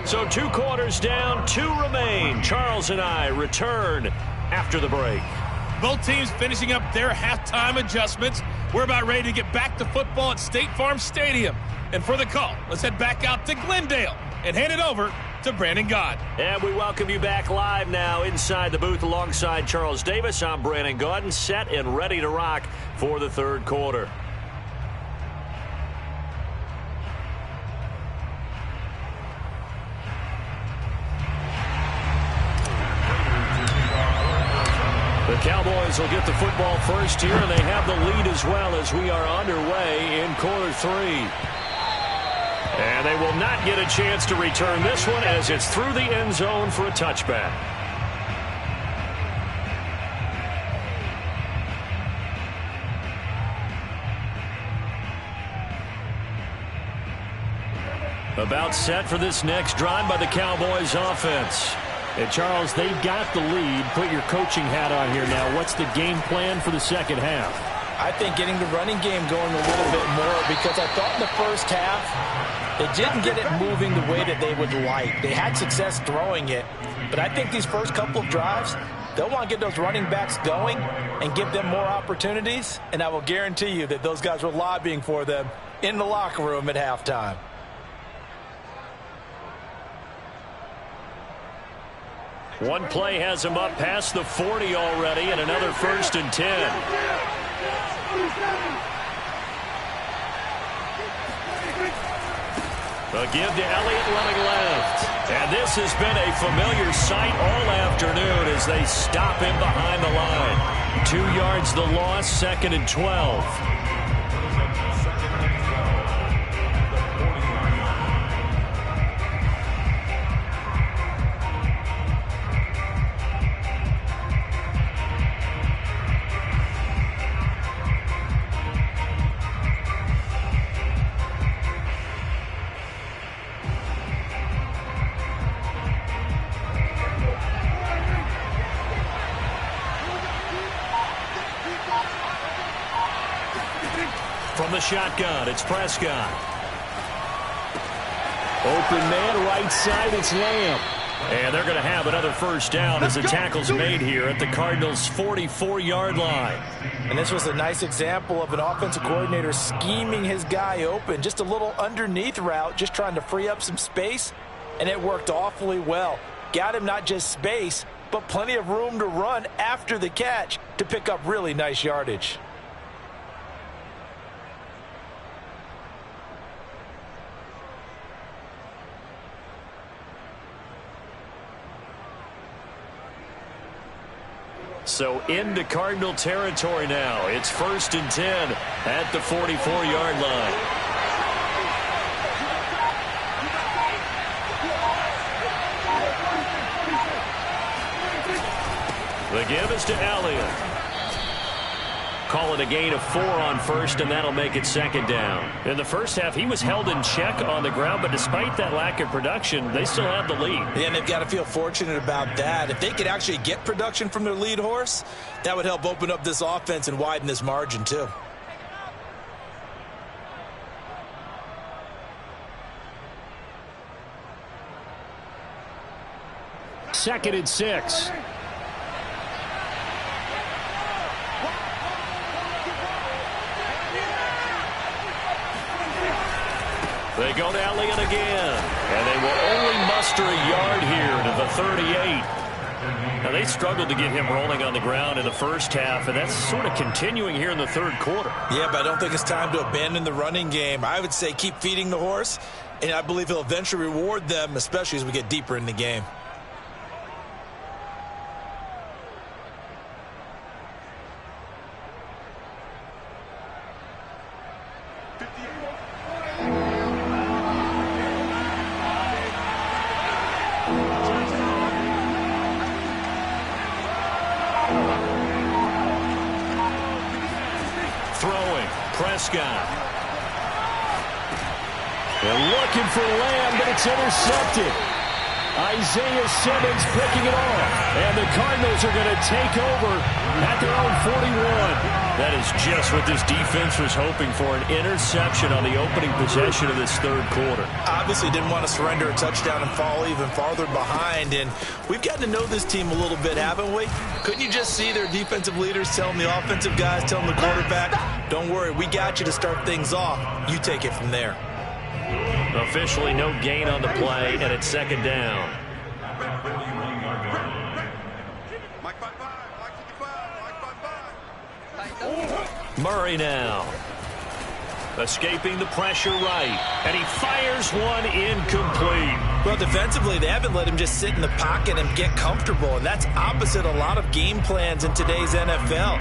So 2 quarters down, 2 remain. Charles and I return after the break. Both teams finishing up their halftime adjustments. We're about ready to get back to football at State Farm Stadium. And for the call, let's head back out to Glendale and hand it over to Brandon Gaud. And we welcome you back live now inside the booth alongside Charles Davis. I'm Brandon Gaud, set and ready to rock for the third quarter. The Cowboys will get the football first here, and they have the lead as well as we are underway in quarter 3. And they will not get a chance to return this one as it's through the end zone for a touchback. About set for this next drive by the Cowboys offense. And Charles, they've got the lead. Put your coaching hat on here now. What's the game plan for the second half? I think getting the running game going a little bit more, because I thought in the first half they didn't get it moving the way that they would like. They had success throwing it, but I think these first couple of drives, they'll want to get those running backs going and give them more opportunities, and I will guarantee you that those guys were lobbying for them in the locker room at halftime. One play has him up past the 40 already, and another 1st and 10. A give to Elliott running left. And this has been a familiar sight all afternoon as they stop him behind the line. 2 yards the loss, 2nd and 12. From the shotgun, it's Prescott. Open man, right side, it's Lamb. And they're going to have another first down as the tackle's made here at the Cardinals' 44-yard line. And this was a nice example of an offensive coordinator scheming his guy open. Just a little underneath route, just trying to free up some space, and it worked awfully well. Got him not just space, but plenty of room to run after the catch to pick up really nice yardage. So into Cardinal territory now. It's 1st and 10 at the 44-yard line. The give is to Elliott. Call it a gain of 4 on first, and that'll make it 2nd down. In the first half, he was held in check on the ground, but despite that lack of production, they still have the lead. Yeah, and they've got to feel fortunate about that. If they could actually get production from their lead horse, that would help open up this offense and widen this margin, too. Second and 6. They go to Elliott again, and they will only muster a yard here to the 38. Now, they struggled to get him rolling on the ground in the first half, and that's sort of continuing here in the third quarter. Yeah, but I don't think it's time to abandon the running game. I would say keep feeding the horse, and I believe he'll eventually reward them, especially as we get deeper in the game. They're looking for Lamb, but it's intercepted. Isaiah Simmons picking it off. And the Cardinals are going to take over at their own 41. That is just what this defense was hoping for, an interception on the opening possession of this third quarter. Obviously didn't want to surrender a touchdown and fall even farther behind. And we've gotten to know this team a little bit, haven't we? Couldn't you just see their defensive leaders telling the offensive guys, telling the quarterback, don't worry, we got you to start things off. You take it from there. Officially no gain on the play, and it's 2nd down. Murray now. Escaping the pressure right. And he fires one incomplete. Well, defensively, they haven't let him just sit in the pocket and get comfortable. And that's opposite a lot of game plans in today's NFL.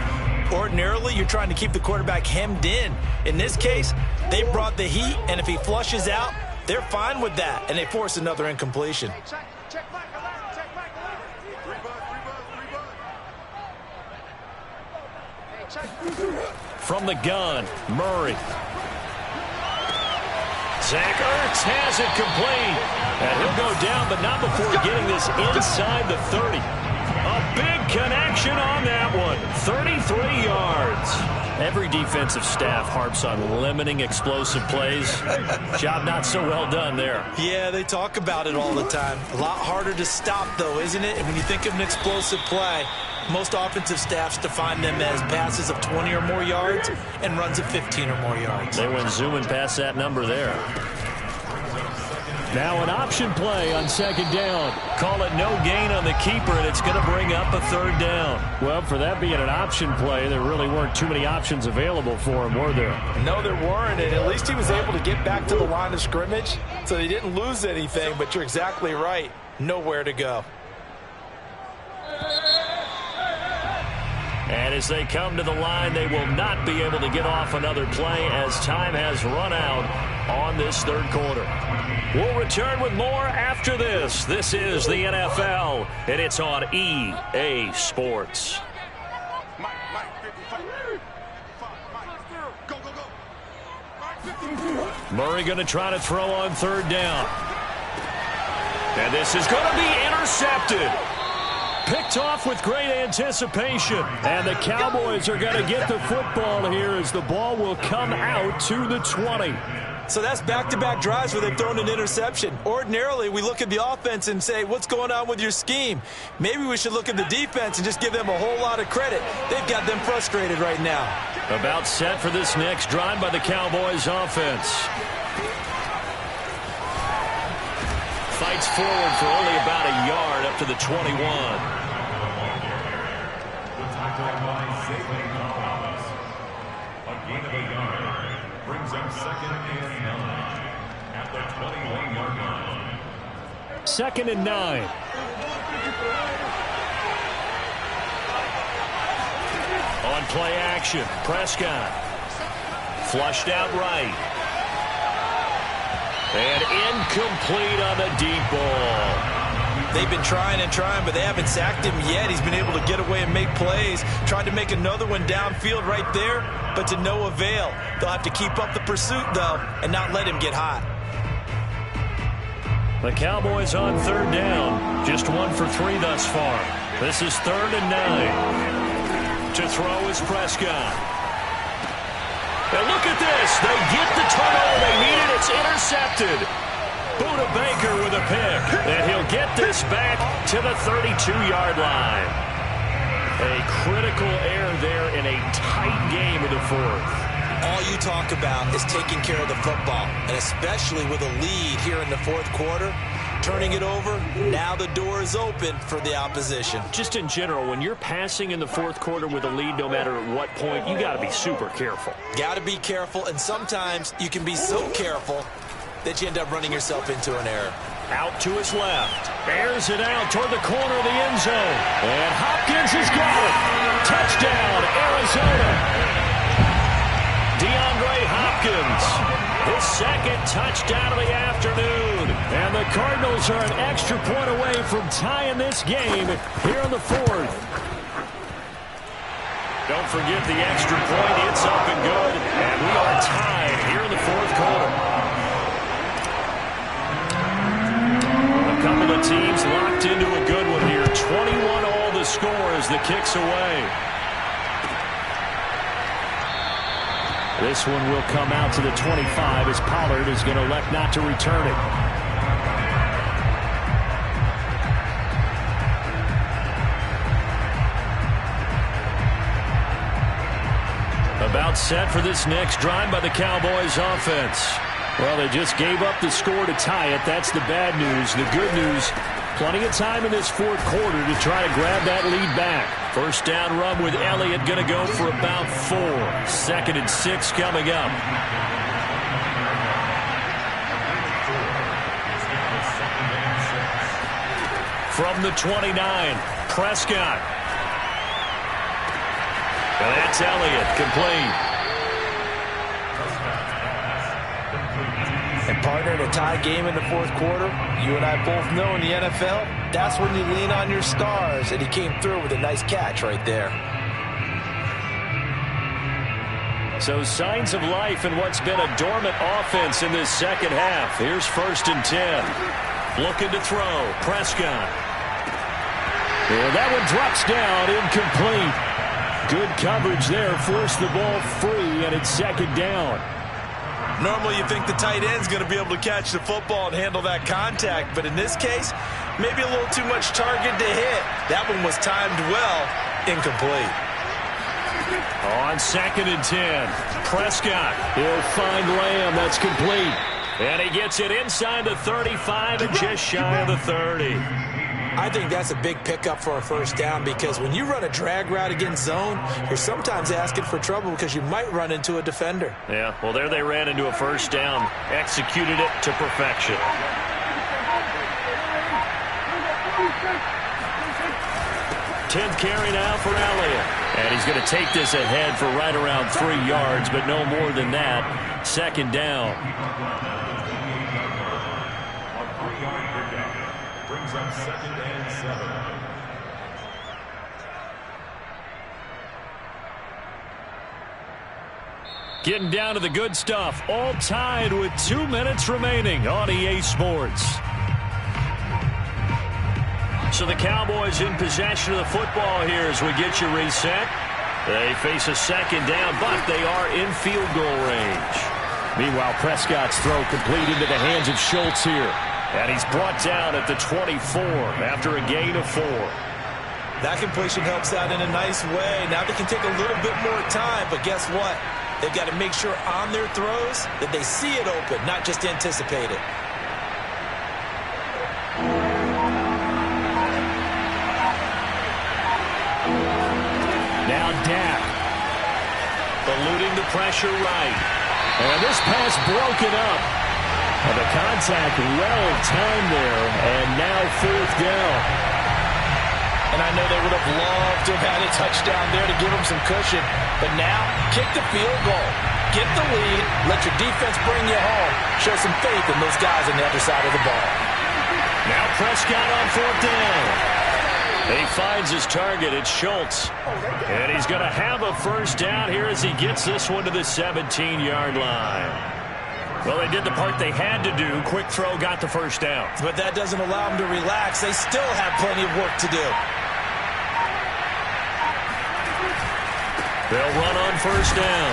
Ordinarily, you're trying to keep the quarterback hemmed in. In this case, they brought the heat, and if he flushes out, they're fine with that, and they force another incompletion. From the gun, Murray. Zach Ertz has it complete. And he'll go down, but not before getting this inside the 30. A big connection on that one. 33 yards. Every defensive staff harps on limiting explosive plays. Job not so well done there. Yeah, they talk about it all the time. A lot harder to stop, though, isn't it? And when you think of an explosive play, most offensive staffs define them as passes of 20 or more yards and runs of 15 or more yards. They went zooming past that number there. Now an option play on 2nd down. Call it no gain on the keeper, and it's going to bring up a 3rd down. Well, for that being an option play, there really weren't too many options available for him, were there? No, there weren't, and at least he was able to get back to the line of scrimmage, so they didn't lose anything, but you're exactly right. Nowhere to go. And as they come to the line, they will not be able to get off another play as time has run out on this third quarter. We'll return with more after this. This is the NFL, and it's on EA Sports. Murray going to try to throw on 3rd down. And this is going to be intercepted. Picked off with great anticipation. And the Cowboys are going to get the football here as the ball will come out to the 20. So that's back-to-back drives where they've thrown an interception. Ordinarily, we look at the offense and say, what's going on with your scheme? Maybe we should look at the defense and just give them a whole lot of credit. They've got them frustrated right now. About set for this next drive by the Cowboys offense. Fights forward for only about a yard up to the 21. Second and 9. On play action, Prescott. Flushed out right. And incomplete on the deep ball. They've been trying and trying, but they haven't sacked him yet. He's been able to get away and make plays. Tried to make another one downfield right there, but to no avail. They'll have to keep up the pursuit, though, and not let him get hot. The Cowboys on third down. Just 1 for 3 thus far. This is 3rd and 9. To throw is Prescott. And look at this. They get the turnover they needed. It's intercepted. Buda Baker with a pick. And he'll get this back to the 32-yard line. A critical error there in a tight game in the 4th. All you talk about is taking care of the football, and especially with a lead here in the 4th quarter. Turning it over, now the door is open for the opposition. Just in general, when you're passing in the 4th quarter with a lead, no matter at what point, you got to be super careful. Got to be careful, and sometimes you can be so careful that you end up running yourself into an error. Out to his left. Airs it out toward the corner of the end zone. And Hopkins has got it. Touchdown, Arizona. DeAndre Hopkins, his 2nd touchdown of the afternoon. And the Cardinals are an extra point away from tying this game here in the 4th. Don't forget the extra point. It's up and good. And we are tied here in the 4th quarter. A couple of teams locked into a good one here. 21-all the score as the kick's away. This one will come out to the 25 as Pollard is going to elect not to return it. About set for this next drive by the Cowboys offense. Well, they just gave up the score to tie it. That's the bad news. The good news, plenty of time in this 4th quarter to try to grab that lead back. First down run with Elliott going to go for about 4. 2nd and 6 coming up. From the 29, Prescott. And that's Elliott, complete. And partner, in a tie game in the 4th quarter, you and I both know in the NFL, that's when you lean on your stars, and he came through with a nice catch right there. So signs of life in what's been a dormant offense in this 2nd half. Here's 1st and 10. Looking to throw, Prescott. And that one drops down, incomplete. Good coverage there, forced the ball free, and it's 2nd down. Normally you think the tight end's going to be able to catch the football and handle that contact, but in this case, maybe a little too much target to hit. That one was timed well, incomplete. On 2nd and 10, Prescott. He'll find Lamb, that's complete. And he gets it inside the 35 and just shy of the 30. I think that's a big pickup for a 1st down because when you run a drag route against zone, you're sometimes asking for trouble because you might run into a defender. Yeah, well, there they ran into a 1st down. Executed it to perfection. Tenth carry now for Elliott. And he's going to take this ahead for right around 3 yards, but no more than that. 2nd down. Brings up 2nd and 7. Getting down to the good stuff. All tied with 2 minutes remaining on EA Sports. So the Cowboys in possession of the football here as we get you reset. They face a 2nd down, but they are in field goal range. Meanwhile, Prescott's throw complete into the hands of Schultz here. And he's brought down at the 24 after a gain of 4. That completion helps out in a nice way. Now they can take a little bit more time, but guess what? They've got to make sure on their throws that they see it open, not just anticipate it. Now Dak. Eluding the pressure right. And this pass broken up. And the contact well timed there. And now 4th down. And I know they would have loved to have had a touchdown there to give them some cushion. But now, kick the field goal. Get the lead. Let your defense bring you home. Show some faith in those guys on the other side of the ball. Now Prescott on 4th down. He finds his target. It's Schultz. And he's going to have a first down here as he gets this one to the 17-yard line. Well, they did the part they had to do. Quick throw got the first down. But that doesn't allow them to relax. They still have plenty of work to do. They'll run on first down.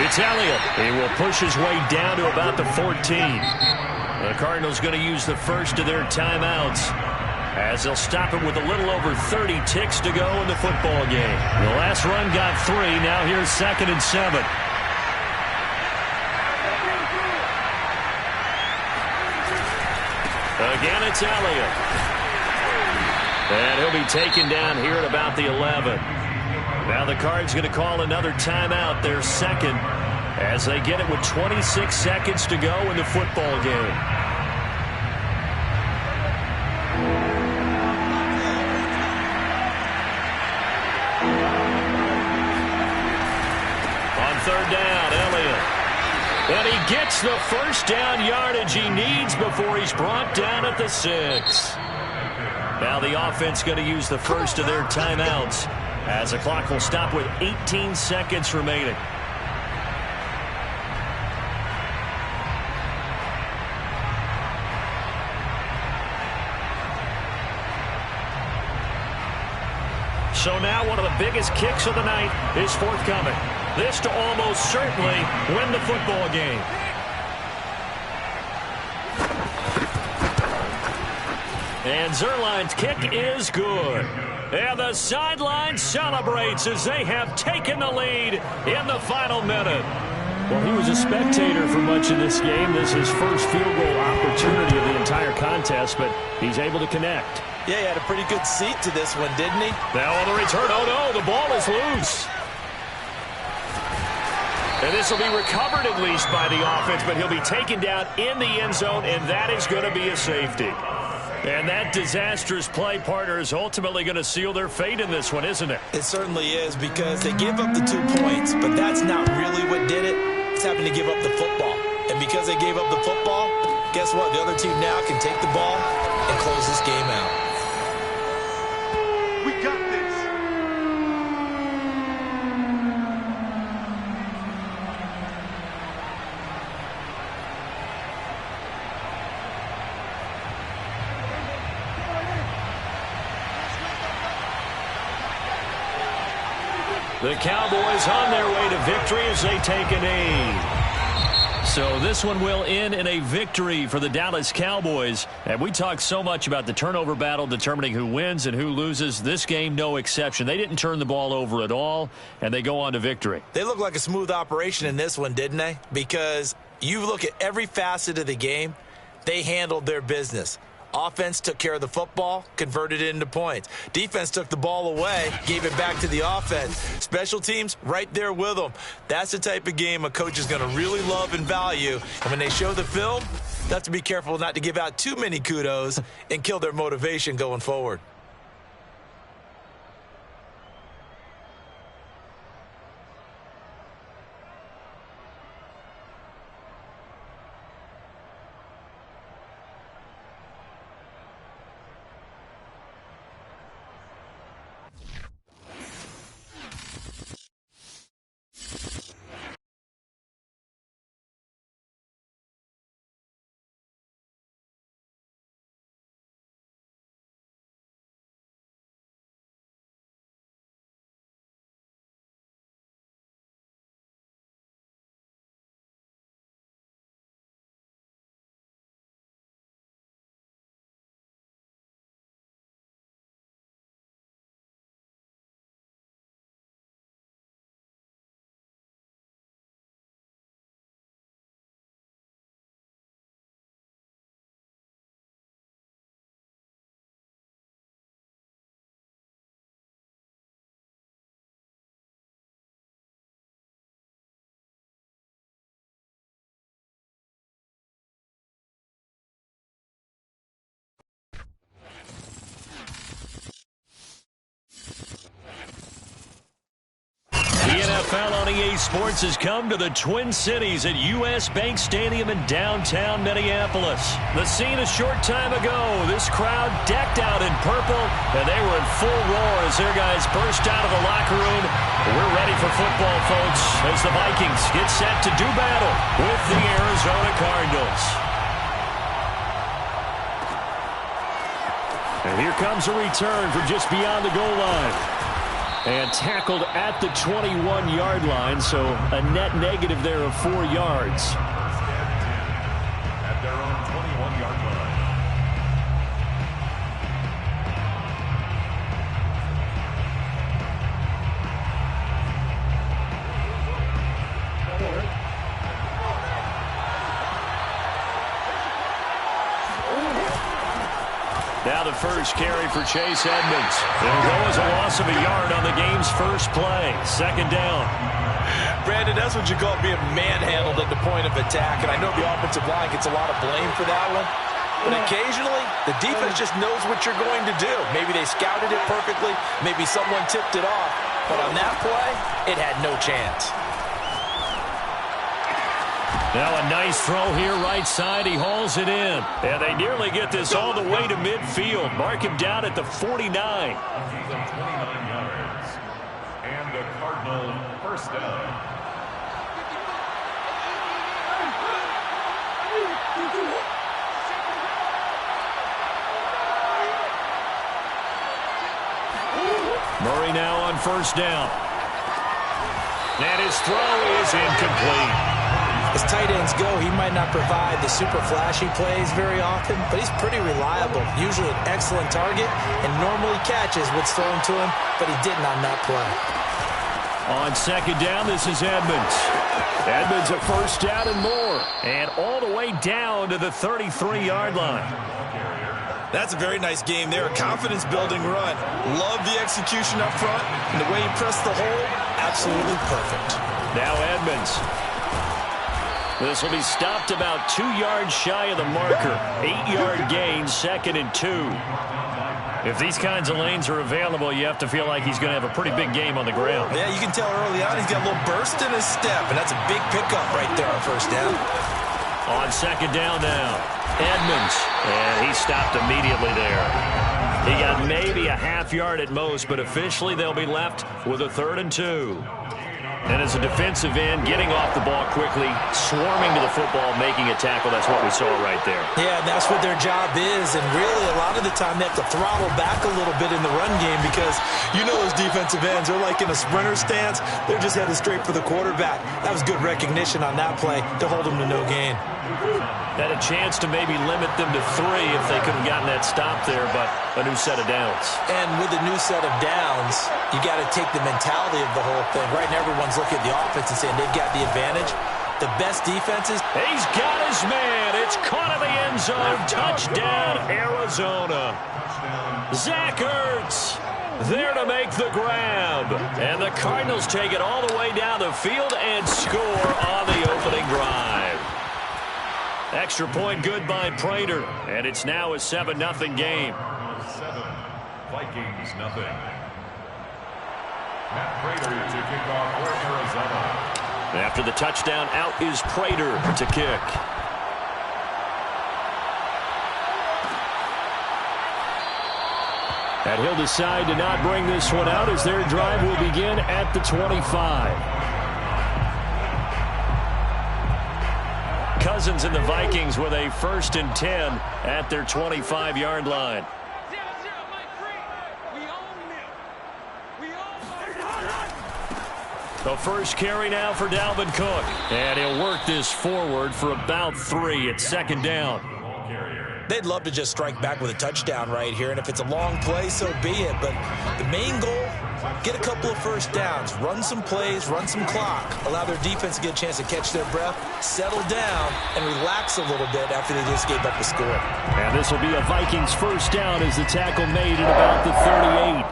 It's Elliott. He will push his way down to about the 14. The Cardinals going to use the first of their timeouts as they'll stop it with a little over 30 ticks to go in the football game. The last run got 3. Now here's 2nd and 7. Again, it's Elliott. And he'll be taken down here at about the 11. Now the Cards going to call another timeout, their second, as they get it with 26 seconds to go in the football game. On 3rd down, Elliott. And he gets the first down yardage he needs before he's brought down at the 6. Now the offense going to use the first of their timeouts as the clock will stop with 18 seconds remaining. So now one of the biggest kicks of the night is forthcoming. This to almost certainly win the football game. And Zerline's kick is good. And the sideline celebrates as they have taken the lead in the final minute. Well, he was a spectator for much of this game. This is his first field goal opportunity of the entire contest, but he's able to connect. Yeah, he had a pretty good seat to this one, didn't he? Now on the return, oh no, the ball is loose. And this will be recovered at least by the offense, but he'll be taken down in the end zone, and that is going to be a safety. And that disastrous play, partner, is ultimately going to seal their fate in this one, isn't it? It certainly is, because they give up the 2 points, but that's not really what did it. It's happened to give up the football. And because they gave up the football, guess what? The other team now can take the ball and close this game out. We got this. The Cowboys on their way to victory as they take a knee. So this one will end in a victory for the Dallas Cowboys. And we talked so much about the turnover battle determining who wins and who loses. This game, no exception. They didn't turn the ball over at all, and they go on to victory. They look like a smooth operation in this one, didn't they? Because you look at every facet of the game, they handled their business. Offense took care of the football, converted it into points. Defense took the ball away, gave it back to the offense. Special teams, right there with them. That's the type of game a coach is going to really love and value. And when they show the film, they have to be careful not to give out too many kudos and kill their motivation going forward. NFL on EA Sports has come to the Twin Cities at U.S. Bank Stadium in downtown Minneapolis. The scene a short time ago, this crowd decked out in purple, and they were in full roar as their guys burst out of the locker room. We're ready for football, folks, as the Vikings get set to do battle with the Arizona Cardinals. And here comes a return from just beyond the goal line. And tackled at the 21-yard line, so a net negative there of 4 yards. At their own 21-yard line. Now the first carry for Chase Edmonds. It'll go as a loss of a yard on the game's first play. Second down. Brandon, that's what you call being manhandled at the point of attack. And I know the offensive line gets a lot of blame for that one. But occasionally, the defense just knows what you're going to do. Maybe they scouted it perfectly. Maybe someone tipped it off. But on that play, it had no chance. Now a nice throw here right side. He hauls it in. And they nearly get this all the way to midfield. Mark him down at the 49. 29 yards. And the Cardinal first down. Murray now on first down. And his throw is incomplete. As tight ends go, he might not provide the super flashy plays very often, but he's pretty reliable. Usually an excellent target, and normally catches what's thrown to him, but he didn't on that play. On second down, this is Edmonds. Edmonds a first down and more. And all the way down to the 33-yard line. That's a very nice game there. A confidence-building run. Love the execution up front, and the way he pressed the hole, absolutely perfect. Now Edmonds. This will be stopped about 2 yards shy of the marker. 8-yard gain, 2nd and 2. If these kinds of lanes are available, you have to feel like he's going to have a pretty big game on the ground. Yeah, you can tell early on he's got a little burst in his step, and that's a big pickup right there on first down. On second down now, Edmonds. And he stopped immediately there. He got maybe a half yard at most, but officially they'll be left with a 3rd and 2. And as a defensive end, getting off the ball quickly, swarming to the football, making a tackle, that's what we saw right there. Yeah, and that's what their job is. And really, a lot of the time, they have to throttle back a little bit in the run game because you know those defensive ends, they're like in a sprinter stance. They're just headed straight for the quarterback. That was good recognition on that play to hold them to no gain. Had a chance to maybe limit them to 3 if they could have gotten that stop there, but a new set of downs. And with a new set of downs, you got to take the mentality of the whole thing. Right now, everyone's looking at the offense and saying they've got the advantage. The best defenses. He's got his man. It's caught in the end zone. Touchdown, Arizona. Zach Ertz there to make the grab. And the Cardinals take it all the way down the field and score on the opening drive. Extra point good by Prater, and it's now a 7-0 game. 7, Vikings nothing. Matt Prater to kick off for Arizona. After the touchdown, out is Prater to kick. And he'll decide to not bring this one out as their drive will begin at the 25. Cousins and the Vikings with a 1st and 10 at their 25-yard line. The first carry now for Dalvin Cook. And he'll work this forward for about 3 at 2nd down. They'd love to just strike back with a touchdown right here, and if it's a long play, so be it. But the main goal, get a couple of first downs, run some plays, run some clock, allow their defense to get a chance to catch their breath, settle down, and relax a little bit after they just gave up the score. And this will be a Vikings first down as the tackle made at about the 38.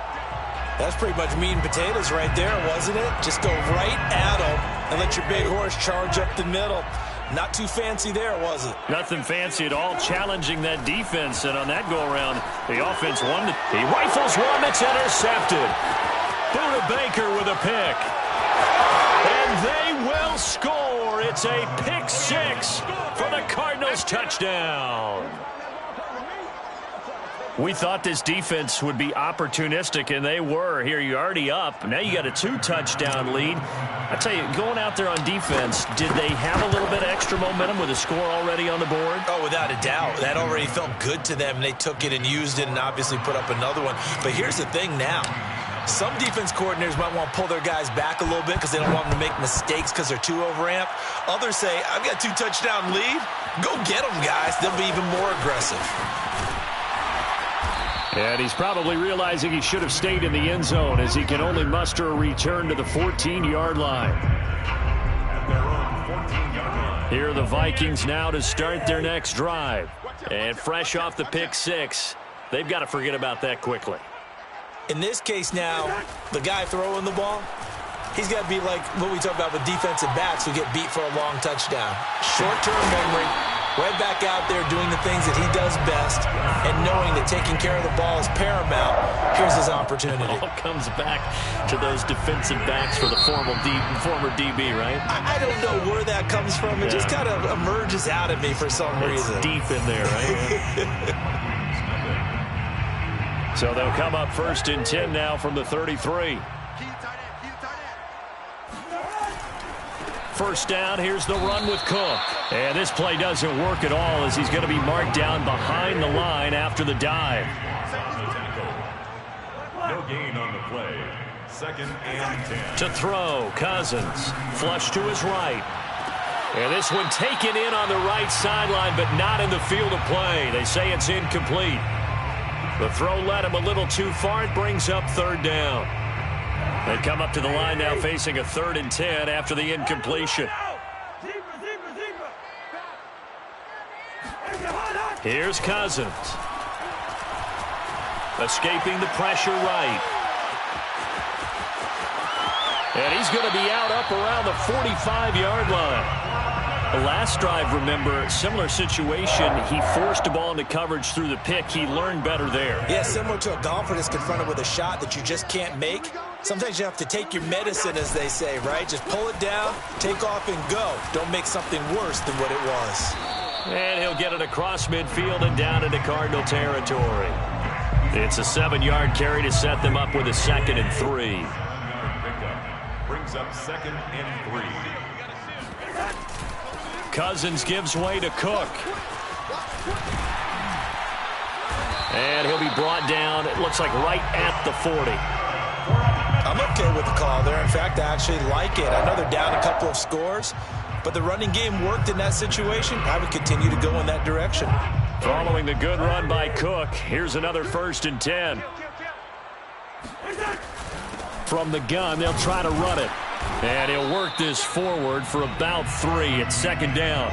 That's pretty much meat and potatoes right there, wasn't it? Just go right at them and let your big horse charge up the middle. Not too fancy there, was it? Nothing fancy at all, challenging that defense. And on that go-around, the offense won. He rifles one that's intercepted. Buda Baker with a pick. And they will score. It's a pick six for the Cardinals touchdown. We thought this defense would be opportunistic, and they were. Here, you're already up. Now you got a 2-touchdown lead. I tell you, going out there on defense, did they have a little bit of extra momentum with a score already on the board? Oh, without a doubt. That already felt good to them, and they took it and used it and obviously put up another one. But here's the thing now. Some defense coordinators might want to pull their guys back a little bit because they don't want them to make mistakes because they're too overamped. Others say, I've got a 2-touchdown lead. Go get them, guys. They'll be even more aggressive. And he's probably realizing he should have stayed in the end zone as he can only muster a return to the 14-yard line. Here are the Vikings now to start their next drive. And fresh off the pick six, they've got to forget about that quickly. In this case now, the guy throwing the ball, he's got to be like what we talk about with defensive backs who get beat for a long touchdown. Short-term memory. Right back out there doing the things that he does best and knowing that taking care of the ball is paramount. Here's his opportunity. It all comes back to those defensive backs for the former DB, right? I don't know where that comes from. It just kind of emerges out of me for some reason. Deep in there, right? So they'll come up 1st and 10 now from the 33. First down, here's the run with Cook. And this play doesn't work at all as he's going to be marked down behind the line after the dive. No gain on the play. 2nd and 10. To throw, Cousins. Flush to his right. And this one taken in on the right sideline, but not in the field of play. They say it's incomplete. The throw led him a little too far. It brings up 3rd down. They come up to the line now facing a 3rd and 10 after the incompletion. Here's Cousins. Escaping the pressure right. And he's going to be out up around the 45-yard line. The last drive, remember, similar situation. He forced the ball into coverage through the pick. He learned better there. Yeah, similar to a golfer that's confronted with a shot that you just can't make. Sometimes you have to take your medicine, as they say, right? Just pull it down, take off, and go. Don't make something worse than what it was. And he'll get it across midfield and down into Cardinal territory. It's a 7-yard carry to set them up with a 2nd and 3. Brings up 2nd and 3. Cousins gives way to Cook. And he'll be brought down, it looks like right at the 40. I'm okay with the call there. In fact, I actually like it. I know they're down a couple of scores, but the running game worked in that situation. I would continue to go in that direction. Following the good run by Cook, here's another 1st and 10. From the gun, they'll try to run it. And he'll work this forward for about 3. It's 2nd down.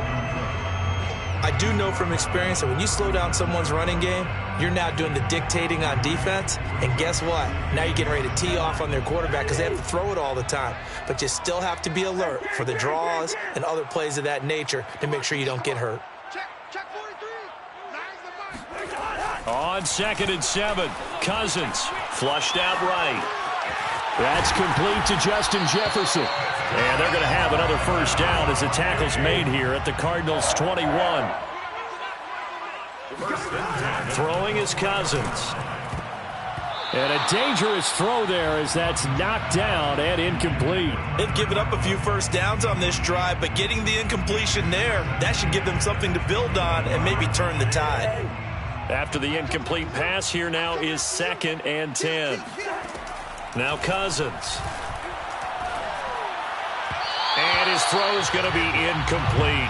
I do know from experience that when you slow down someone's running game, you're now doing the dictating on defense. And guess what? Now you're getting ready to tee off on their quarterback because they have to throw it all the time. But you still have to be alert for the draws and other plays of that nature to make sure you don't get hurt. Check 43. On 2nd and 7, Cousins flushed out right. That's complete to Justin Jefferson. And they're going to have another 1st down as the tackle's made here at the Cardinals' 21. Throwing is Cousins. And a dangerous throw there as that's knocked down and incomplete. They've given up a few 1st downs on this drive, but getting the incompletion there, that should give them something to build on and maybe turn the tide. After the incomplete pass, here now is 2nd and 10. Now Cousins. And his throw's going to be incomplete.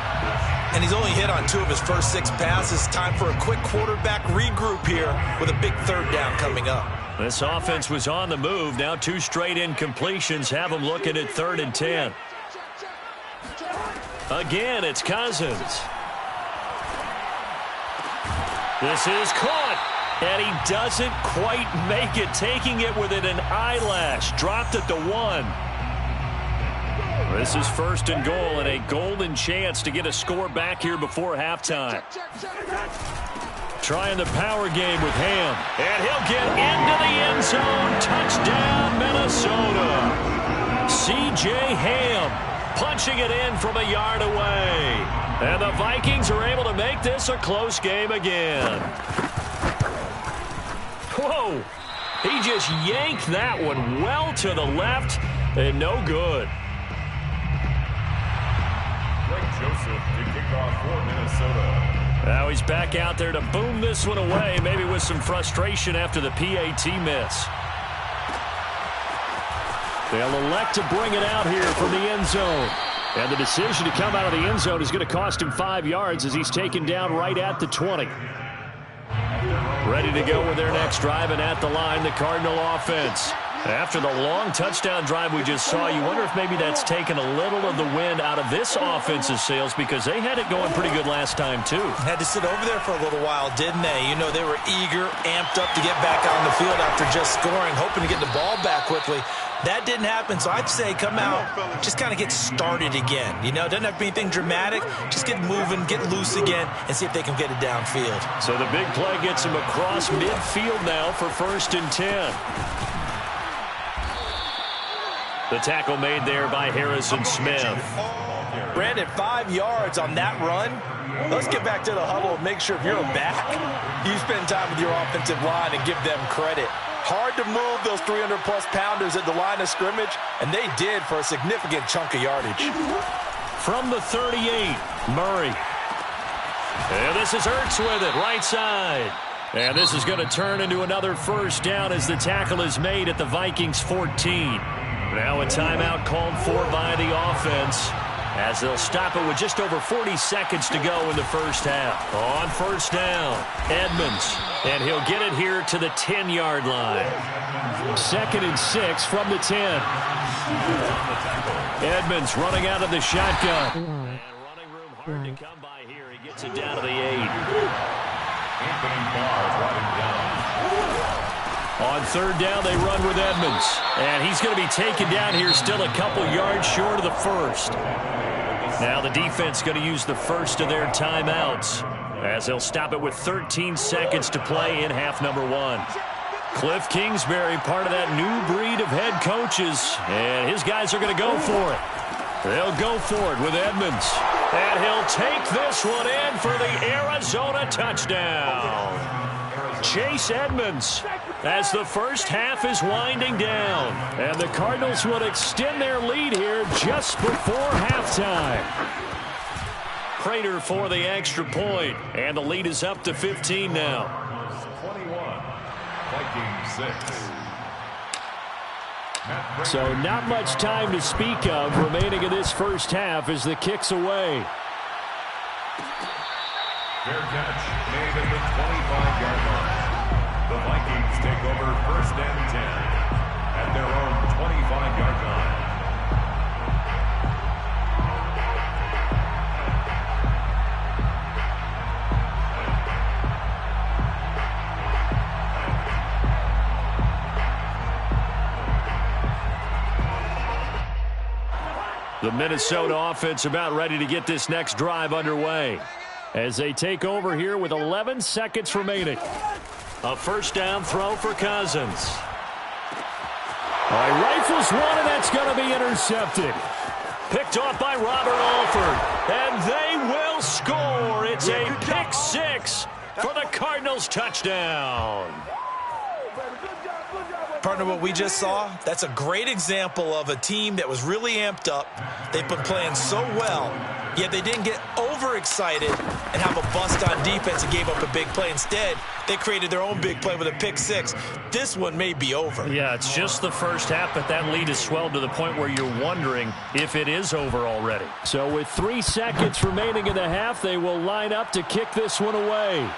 And he's only hit on 2 of his first 6 passes. Time for a quick quarterback regroup here with a big 3rd down coming up. This offense was on the move. Now 2 straight incompletions have them looking at 3rd and 10. Again, it's Cousins. This is caught. And he doesn't quite make it, taking it within an eyelash. Dropped at the 1. This is 1st and goal and a golden chance to get a score back here before halftime. Trying the power game with Ham. And he'll get into the end zone. Touchdown, Minnesota. C.J. Ham punching it in from a yard away. And the Vikings are able to make this a close game again. Whoa! He just yanked that one well to the left and no good. Greg Joseph to kick off for Minnesota. Now he's back out there to boom this one away, maybe with some frustration after the PAT miss. They'll elect to bring it out here from the end zone. And the decision to come out of the end zone is going to cost him 5 yards as he's taken down right at the 20. Ready to go with their next drive, and at the line, the Cardinal offense. After the long touchdown drive we just saw, you wonder if maybe that's taken a little of the wind out of this offense's sails, because they had it going pretty good last time, too. Had to sit over there for a little while, didn't they? You know, they were eager, amped up to get back on the field after just scoring, hoping to get the ball back quickly. That didn't happen, so I'd say come out, just kind of get started again. You know, it doesn't have to be anything dramatic. Just get moving, get loose again, and see if they can get it downfield. So the big play gets him across midfield now for 1st and 10. The tackle made there by Harrison Smith. Brandon, 5 yards on that run. Let's get back to the huddle and make sure if you're back, you spend time with your offensive line and give them credit. Hard to move those 300-plus pounders at the line of scrimmage, and they did for a significant chunk of yardage. From the 38, Murray. And this is Ertz with it, right side. And this is going to turn into another first down as the tackle is made at the Vikings 14. Now a timeout called for by the offense, as they'll stop it with just over 40 seconds to go in the first half. On first down, Edmonds, and he'll get it here to the 10-yard line. 2nd and 6 from the 10. Edmonds running out of the shotgun. And running room hard to come by here. He gets it down to the 8. Anthony Barr brought him down. On 3rd down, they run with Edmonds. And he's going to be taken down here still a couple yards short of the first. Now the defense going to use the first of their timeouts, as they'll stop it with 13 seconds to play in half number 1. Cliff Kingsbury, part of that new breed of head coaches, and his guys are going to go for it. They'll go for it with Edmonds, and he'll take this one in for the Arizona touchdown. Chase Edmonds, as the first half is winding down, and the Cardinals will extend their lead here just before halftime. Prater for the extra point, and the lead is up to 15 now. 21, Vikings 6. So not much time to speak of remaining in this first half as the kick's away. Fair catch made at the 25-yard line. The Vikings take over 1st and 10 at their own 25-yard line. The Minnesota offense about ready to get this next drive underway, as they take over here with 11 seconds remaining. A first down throw for Cousins. Rifles one, and that's going to be intercepted. Picked off by Robert Alford, and they will score. It's a pick 6 for the Cardinals touchdown. Partner, what we just saw, that's a great example of a team that was really amped up. They've been playing so well, yet they didn't get overexcited and have a bust on defense and gave up a big play. Instead, they created their own big play with a pick 6. This one may be over. Yeah, it's just the first half, but that lead has swelled to the point where you're wondering if it is over already. So with 3 seconds remaining in the half, they will line up to kick this one away.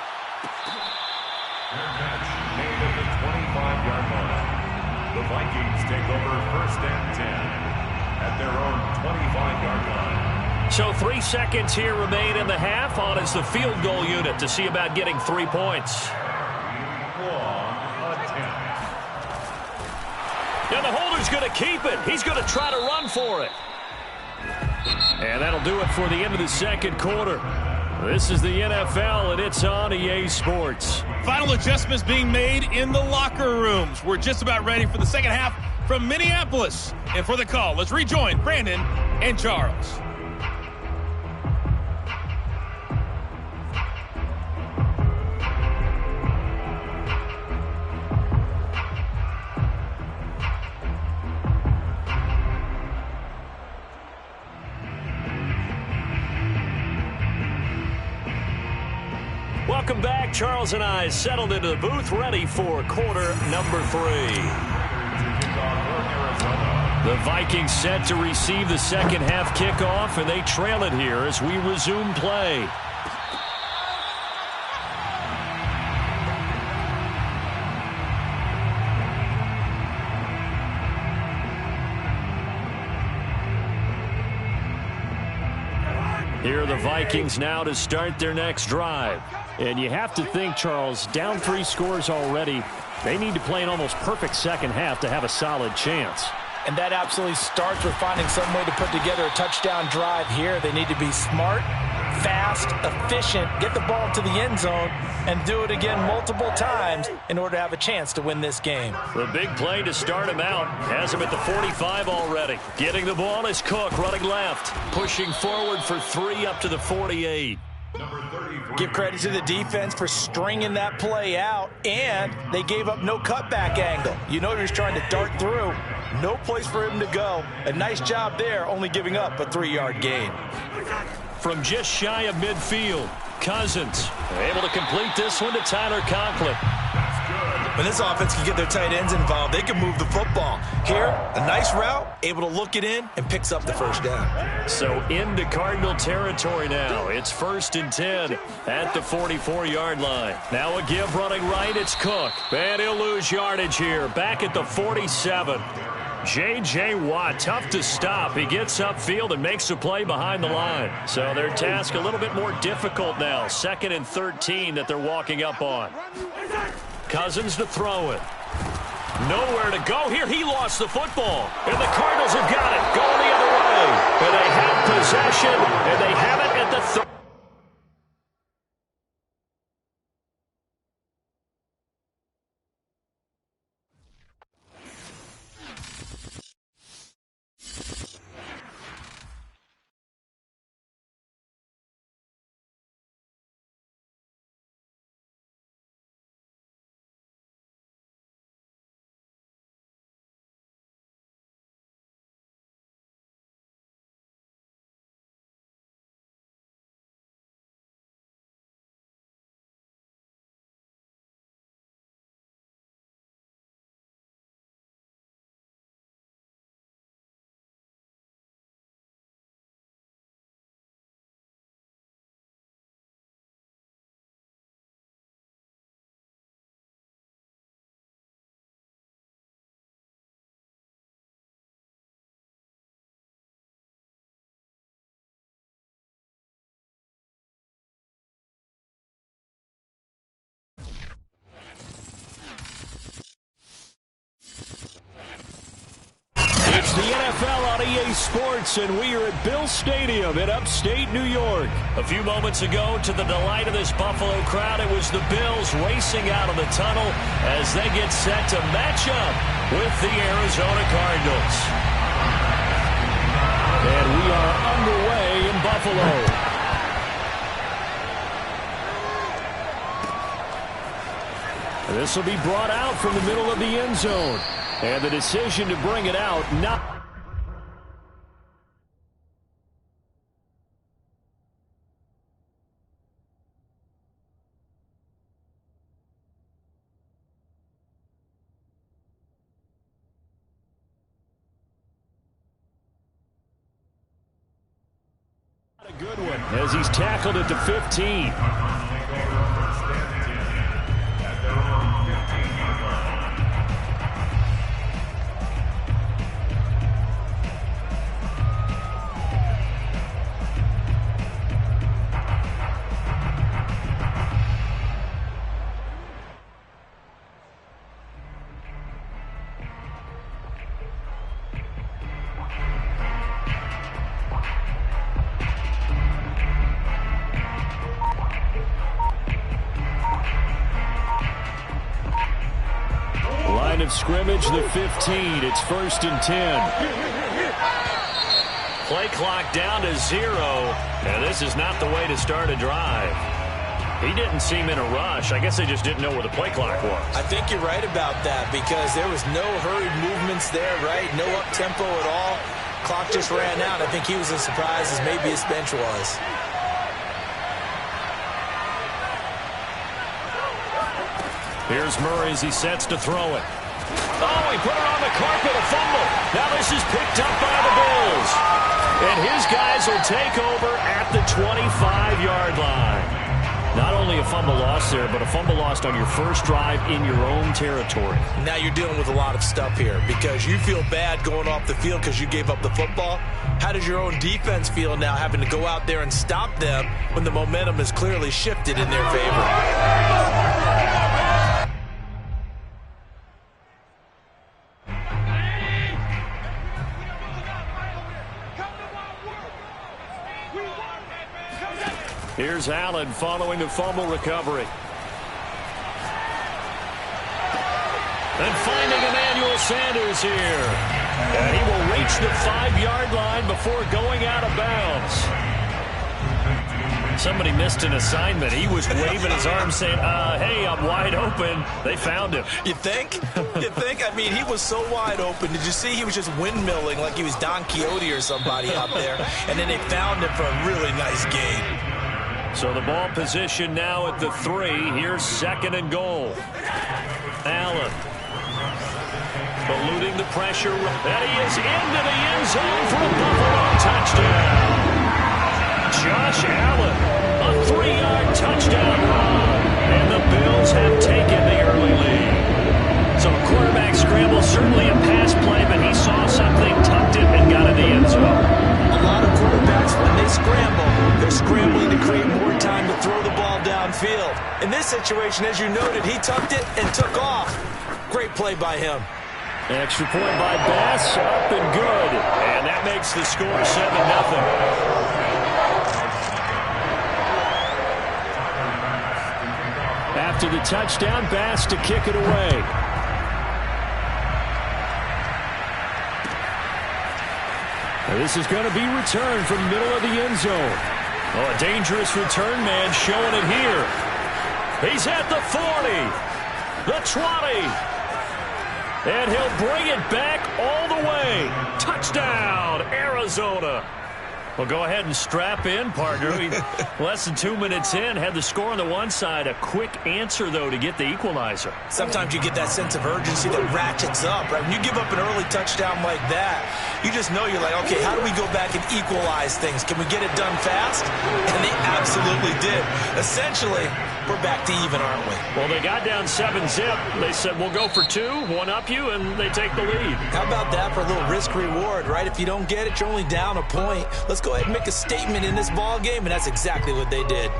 The Vikings take over 1st and 10 at their own 25-yard line. So 3 seconds here remain in the half. On is the field goal unit to see about getting 3 points. And the holder's going to keep it. He's going to try to run for it. And that'll do it for the end of the second quarter. This is the NFL, and it's on EA Sports. Final adjustments being made in the locker rooms. We're just about ready for the second half from Minneapolis. And for the call, let's rejoin Brandon and Charles. Welcome back. Charles and I settled into the booth, ready for quarter number 3. The Vikings set to receive the second half kickoff, and they trail it here as we resume play. Here are the Vikings now to start their next drive. And you have to think, Charles, down 3 scores already. They need to play an almost perfect second half to have a solid chance. And that absolutely starts with finding some way to put together a touchdown drive here. They need to be smart, fast, efficient, get the ball to the end zone, and do it again multiple times in order to have a chance to win this game. The big play to start him out has him at the 45 already. Getting the ball is Cook running left, pushing forward for 3 up to the 48. Give credit to the defense for stringing that play out, and they gave up no cutback angle. You know he was trying to dart through. No place for him to go. A nice job there, only giving up a 3-yard gain. From just shy of midfield, Cousins able to complete this one to Tyler Conklin. When this offense can get their tight ends involved, they can move the football. Here, a nice route, able to look it in, and picks up the first down. So into Cardinal territory now. It's 1st and 10 at the 44-yard line. Now a give running right, it's Cook. And he'll lose yardage here, back at the 47. J.J. Watt, tough to stop. He gets upfield and makes a play behind the line. So their task a little bit more difficult now. 2nd and 13 that they're walking up on. Cousins to throw it. Nowhere to go here. He lost the football. And the Cardinals have got it. Going the other way. And they have possession. And they have it at the 30. It's the NFL on EA Sports, and we are at Bill Stadium in upstate New York. A few moments ago, to the delight of this Buffalo crowd, it was the Bills racing out of the tunnel as they get set to match up with the Arizona Cardinals. And we are underway in Buffalo. This will be brought out from the middle of the end zone. And the decision to bring it out, not... a good one as he's tackled at the 15. of scrimmage, the 15. It's 1st and 10. Play clock down to 0. And this is not the way to start a drive. He didn't seem in a rush. I guess they just didn't know where the play clock was. I think you're right about that because there was no hurried movements there, right? No up-tempo at all. Clock just ran out. I think he was as surprised as maybe his bench was. Here's Murray as he sets to throw it. Oh, he put it on the carpet, a fumble. Now this is picked up by the Bills. And his guys will take over at the 25-yard line. Not only a fumble loss there, but a fumble lost on your first drive in your own territory. Now you're dealing with a lot of stuff here because you feel bad going off the field because you gave up the football. How does your own defense feel now having to go out there and stop them when the momentum is clearly shifted in their favor? Here's Allen following the fumble recovery. And finding Emmanuel Sanders here. And he will reach the 5-yard line before going out of bounds. Somebody missed an assignment. He was waving his arms saying, hey, I'm wide open. They found him. You think? You think? I mean, he was so wide open. Did you see he was just windmilling like he was Don Quixote or somebody out there? And then they found him for a really nice gain. So the ball position now at the 3. Here's 2nd and goal. Allen eluding the pressure. And he is into the end zone for a Buffalo touchdown. Josh Allen, a 3-yard touchdown run. And the Bills have taken the early lead. So a quarterback scramble, certainly a pass play, but he saw something, tucked it, and got in the end zone. A lot of quarterbacks, when they scramble, they're scrambling to create more time to throw the ball downfield. In this situation, as you noted, he tucked it and took off. Great play by him. Extra point by Bass, up and good. And that makes the score 7-0. After the touchdown, Bass to kick it away. Now this is going to be returned from middle of the end zone. Oh, a dangerous return man showing it here. He's at the 40, the 20, and he'll bring it back all the way. Touchdown, Arizona. Well, go ahead and strap in, partner. Less than 2 minutes in, had the score on the one side. A quick answer, though, to get the equalizer. Sometimes you get that sense of urgency that ratchets up, right? When you give up an early touchdown like that, you just know you're like, okay, how do we go back and equalize things? Can we get it done fast? And they absolutely did. Essentially, we're back to even, aren't we? Well, they got down 7-zip. They said, we'll go for 2, one up you, and they take the lead. How about that for a little risk-reward, right? If you don't get it, you're only down a point. Let's go ahead and make a statement in this ball game, and that's exactly what they did.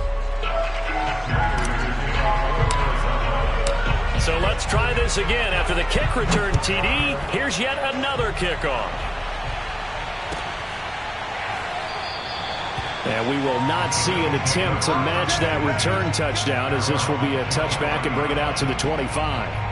So let's try this again. After the kick return TD, here's yet another kickoff. And we will not see an attempt to match that return touchdown, as this will be a touchback and bring it out to the 25.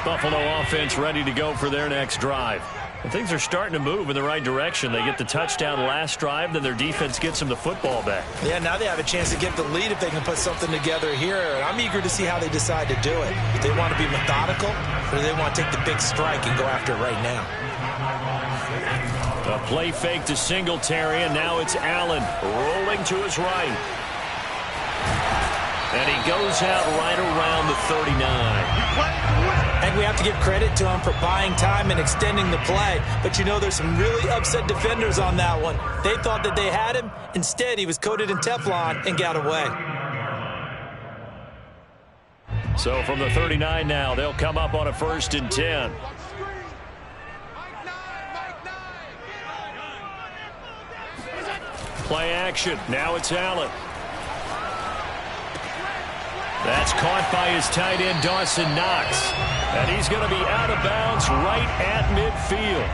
Buffalo offense ready to go for their next drive. And things are starting to move in the right direction. They get the touchdown last drive, then their defense gets them the football back. Yeah, now they have a chance to get the lead if they can put something together here. And I'm eager to see how they decide to do it. Do they want to be methodical, or do they want to take the big strike and go after it right now? A play fake to Singletary, and now it's Allen rolling to his right. And he goes out right around the 39. And we have to give credit to him for buying time and extending the play. But you know, there's some really upset defenders on that one. They thought that they had him. Instead, he was coated in Teflon and got away. So from the 39 now, they'll come up on a 1st and 10. Play action. Now it's Allen. That's caught by his tight end, Dawson Knox. And he's going to be out of bounds right at midfield.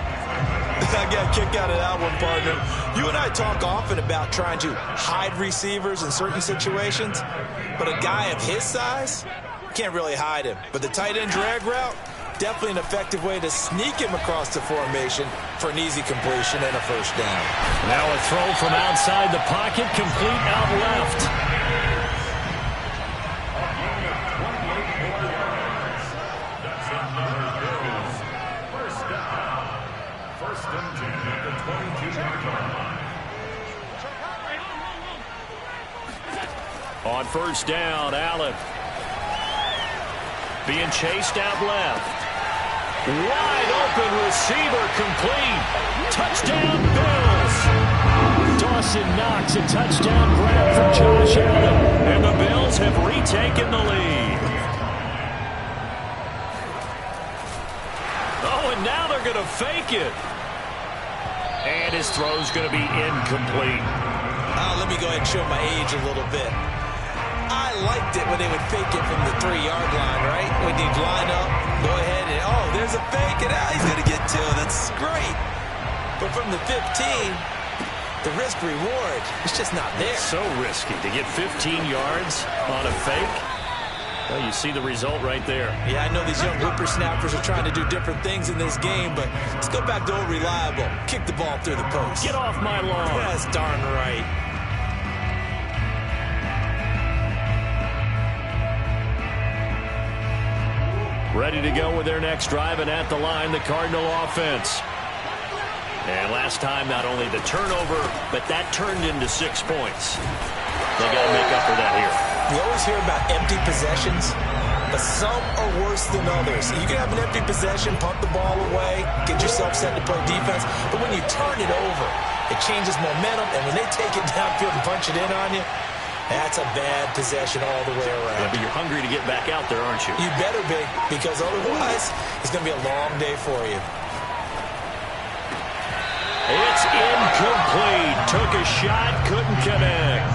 I got a kick out of that one, partner. You and I talk often about trying to hide receivers in certain situations, but a guy of his size, can't really hide him. But the tight end drag route, definitely an effective way to sneak him across the formation for an easy completion and a first down. Now a throw from outside the pocket, complete out left. On first down, Allen. Being chased out left. Wide open receiver, complete. Touchdown, Bills. Dawson Knox, a touchdown grab from Josh Allen. And the Bills have retaken the lead. Oh, and now they're going to fake it. And his throw's going to be incomplete. Let me go ahead and show my age a little bit. I liked it when they would fake it from the 3-yard line, right? When you'd line up, go ahead and, oh, there's a fake, and now he's going to get 2. That's great. But from the 15, the risk-reward is just not there. So risky to get 15 yards on a fake. Well, you see the result right there. Yeah, I know these young whippersnappers are trying to do different things in this game, but let's go back to old reliable. Kick the ball through the post. Get off my lawn. That's darn right. Ready to go with their next drive, and at the line, the Cardinal offense. And last time, not only the turnover, but that turned into 6 points. They got to make up for that here. You always hear about empty possessions, but some are worse than others. You can have an empty possession, pump the ball away, get yourself set to play defense, but when you turn it over, it changes momentum, and when they take it downfield and punch it in on you, that's a bad possession all the way around. Yeah, but you're hungry to get back out there, aren't you? You better be, because otherwise, it's going to be a long day for you. It's incomplete. Took a shot, couldn't connect.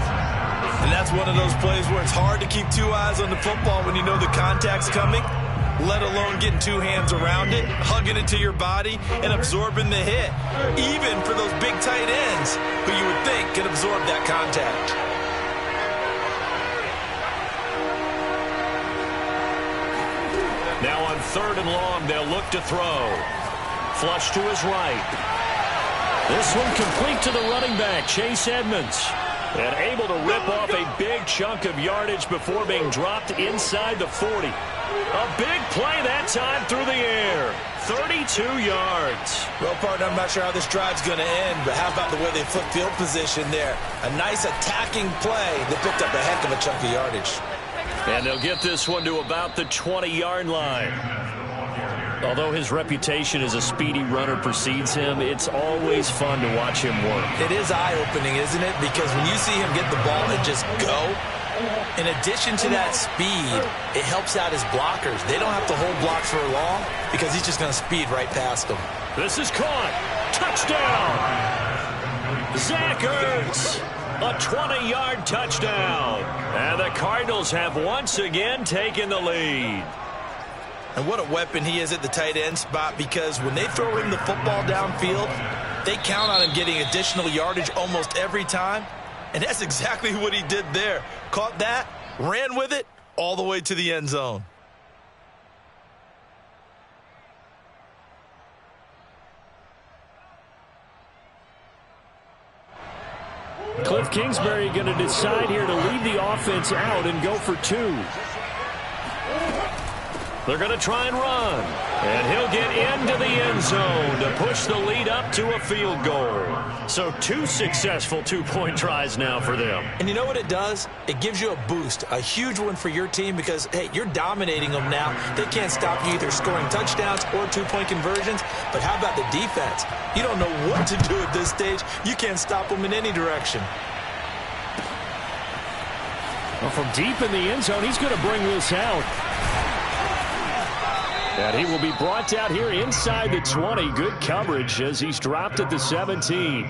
And that's one of those plays where it's hard to keep 2 eyes on the football when you know the contact's coming, let alone getting 2 hands around it, hugging it to your body, and absorbing the hit, even for those big tight ends who you would think could absorb that contact. Now on 3rd and long, they'll look to throw. Flush to his right. This one complete to the running back, Chase Edmonds. And able to rip off a big chunk of yardage before being dropped inside the 40. A big play that time through the air. 32 yards. Well, partner, I'm not sure how this drive's going to end, but how about the way they flipped field position there? A nice attacking play that picked up a heck of a chunk of yardage. And they'll get this one to about the 20-yard line. Although his reputation as a speedy runner precedes him, it's always fun to watch him work. It is eye-opening, isn't it? Because when you see him get the ball and just go, in addition to that speed, it helps out his blockers. They don't have to hold blocks for long because he's just going to speed right past them. This is caught. Touchdown. Zach Ertz. A 20-yard touchdown. And the Cardinals have once again taken the lead. And what a weapon he is at the tight end spot, because when they throw him the football downfield, they count on him getting additional yardage almost every time. And that's exactly what he did there. Caught that, ran with it, all the way to the end zone. Cliff Kingsbury going to decide here to leave the offense out and go for 2. They're going to try and run. And he'll get into the end zone to push the lead up to a field goal. So 2 successful 2-point tries now for them. And you know what it does? It gives you a boost, a huge one for your team, because, hey, you're dominating them now. They can't stop you either scoring touchdowns or 2-point conversions. But how about the defense? You don't know what to do at this stage. You can't stop them in any direction. Well, from deep in the end zone, he's going to bring this out. And he will be brought out here inside the 20. Good coverage as he's dropped at the 17.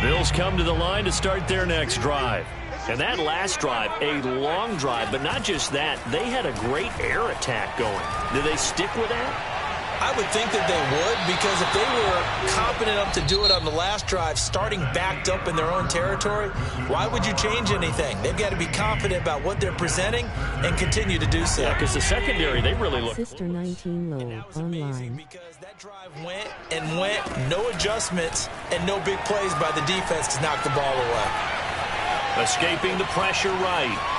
Bills come to the line to start their next drive. And that last drive, a long drive, but not just that. They had a great air attack going. Do they stick with that? I would think that they would, because if they were competent enough to do it on the last drive, starting backed up in their own territory, why would you change anything? They've got to be confident about what they're presenting and continue to do so. Yeah, because the secondary, they really look. Sister 19 low online. Because that drive went and went, no adjustments, and no big plays by the defense to knock the ball away. Escaping the pressure right.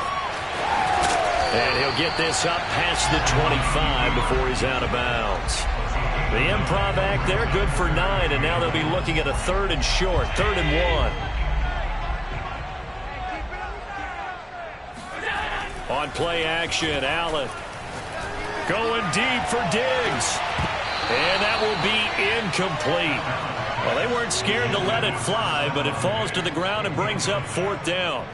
And he'll get this up past the 25 before he's out of bounds. The improv act there, good for 9, and now they'll be looking at a 3rd and short, 3rd and 1. On play action, Allen going deep for Diggs. And that will be incomplete. Well, they weren't scared to let it fly, but it falls to the ground and brings up 4th down.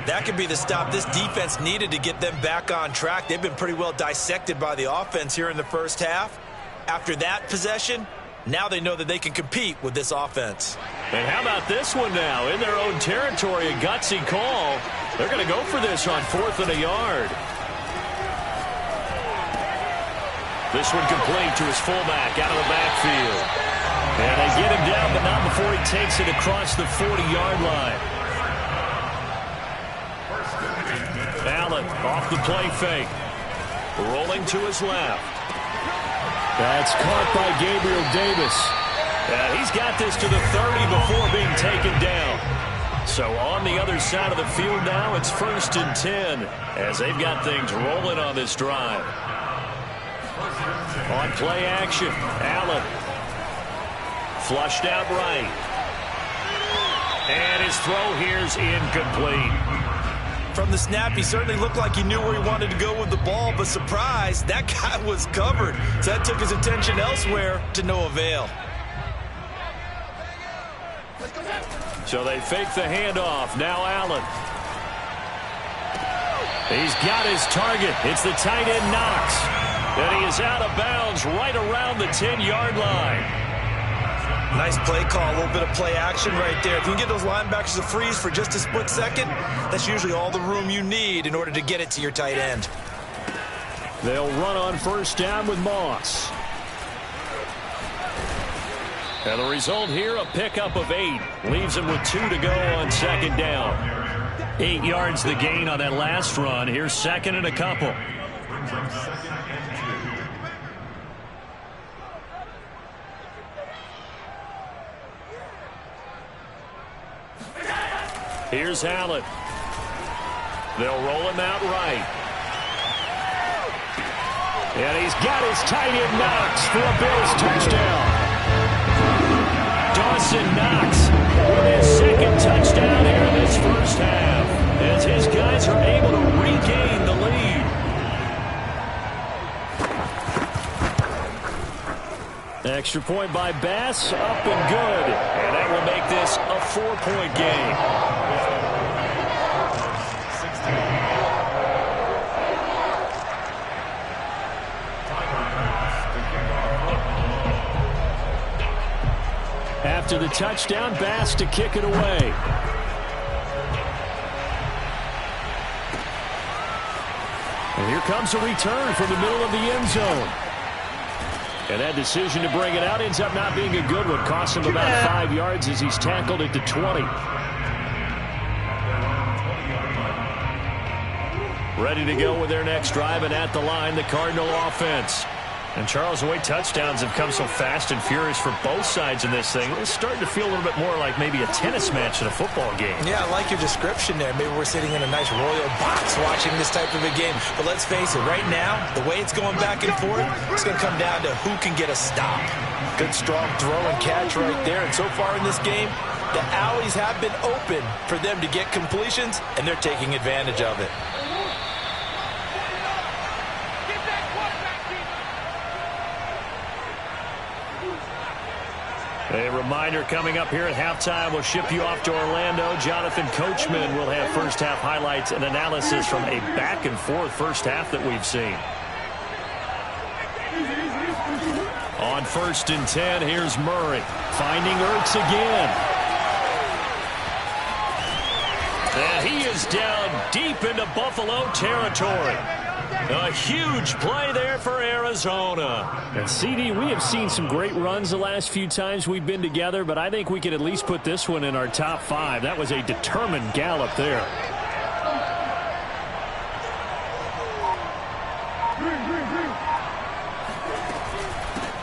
That could be the stop this defense needed to get them back on track. They've been pretty well dissected by the offense here in the first half. After that possession, now they know that they can compete with this offense. And how about this one now? In their own territory, a gutsy call. They're going to go for this on 4th and a yard. This one complete to his fullback out of the backfield. And they get him down, but not before he takes it across the 40-yard line. Allen off the play fake. Rolling to his left. That's caught by Gabriel Davis. And he's got this to the 30 before being taken down. So on the other side of the field now, it's 1st and 10 as they've got things rolling on this drive. On play action, Allen. Flushed out right. And his throw here's incomplete. From the snap, he certainly looked like he knew where he wanted to go with the ball, but surprise, that guy was covered. So that took his attention elsewhere to no avail. So they fake the handoff. Now Allen. He's got his target. It's the tight end Knox. And he is out of bounds right around the 10-yard line. Nice play call, a little bit of play action right there. If you can get those linebackers to freeze for just a split second, that's usually all the room you need in order to get it to your tight end. They'll run on 1st down with Moss. And the result here, a pickup of 8. Leaves him with 2 to go on 2nd down. 8 yards the gain on that last run. Here's 2nd and a couple. Here's Allen. They'll roll him out right. And he's got his tight end Knox for a Bills touchdown. Dawson Knox with his 2nd touchdown here in this first half, as his guys are able to regain the lead. Extra point by Bass, up and good. And that will make this a 4-point game. After the touchdown, Bass to kick it away. And here comes a return from the middle of the end zone. And that decision to bring it out ends up not being a good one. Costs him about 5 yards as he's tackled at the 20. Ready to go with their next drive, and at the line, the Cardinal offense. And, Charles, the way touchdowns have come so fast and furious for both sides in this thing, it's starting to feel a little bit more like maybe a tennis match in a football game. Yeah, I like your description there. Maybe we're sitting in a nice royal box watching this type of a game. But let's face it, right now, the way it's going back and forth, it's going to come down to who can get a stop. Good, strong throw and catch right there. And so far in this game, the alleys have been open for them to get completions, and they're taking advantage of it. A reminder coming up here at halftime. We'll ship you off to Orlando. Jonathan Coachman will have first half highlights and analysis from a back and forth first half that we've seen. On 1st and 10, here's Murray. Finding Ertz again. And he is down deep into Buffalo territory. A huge play there for Arizona. And CD, we have seen some great runs the last few times we've been together, but I think we could at least put this one in our top 5. That was a determined gallop there.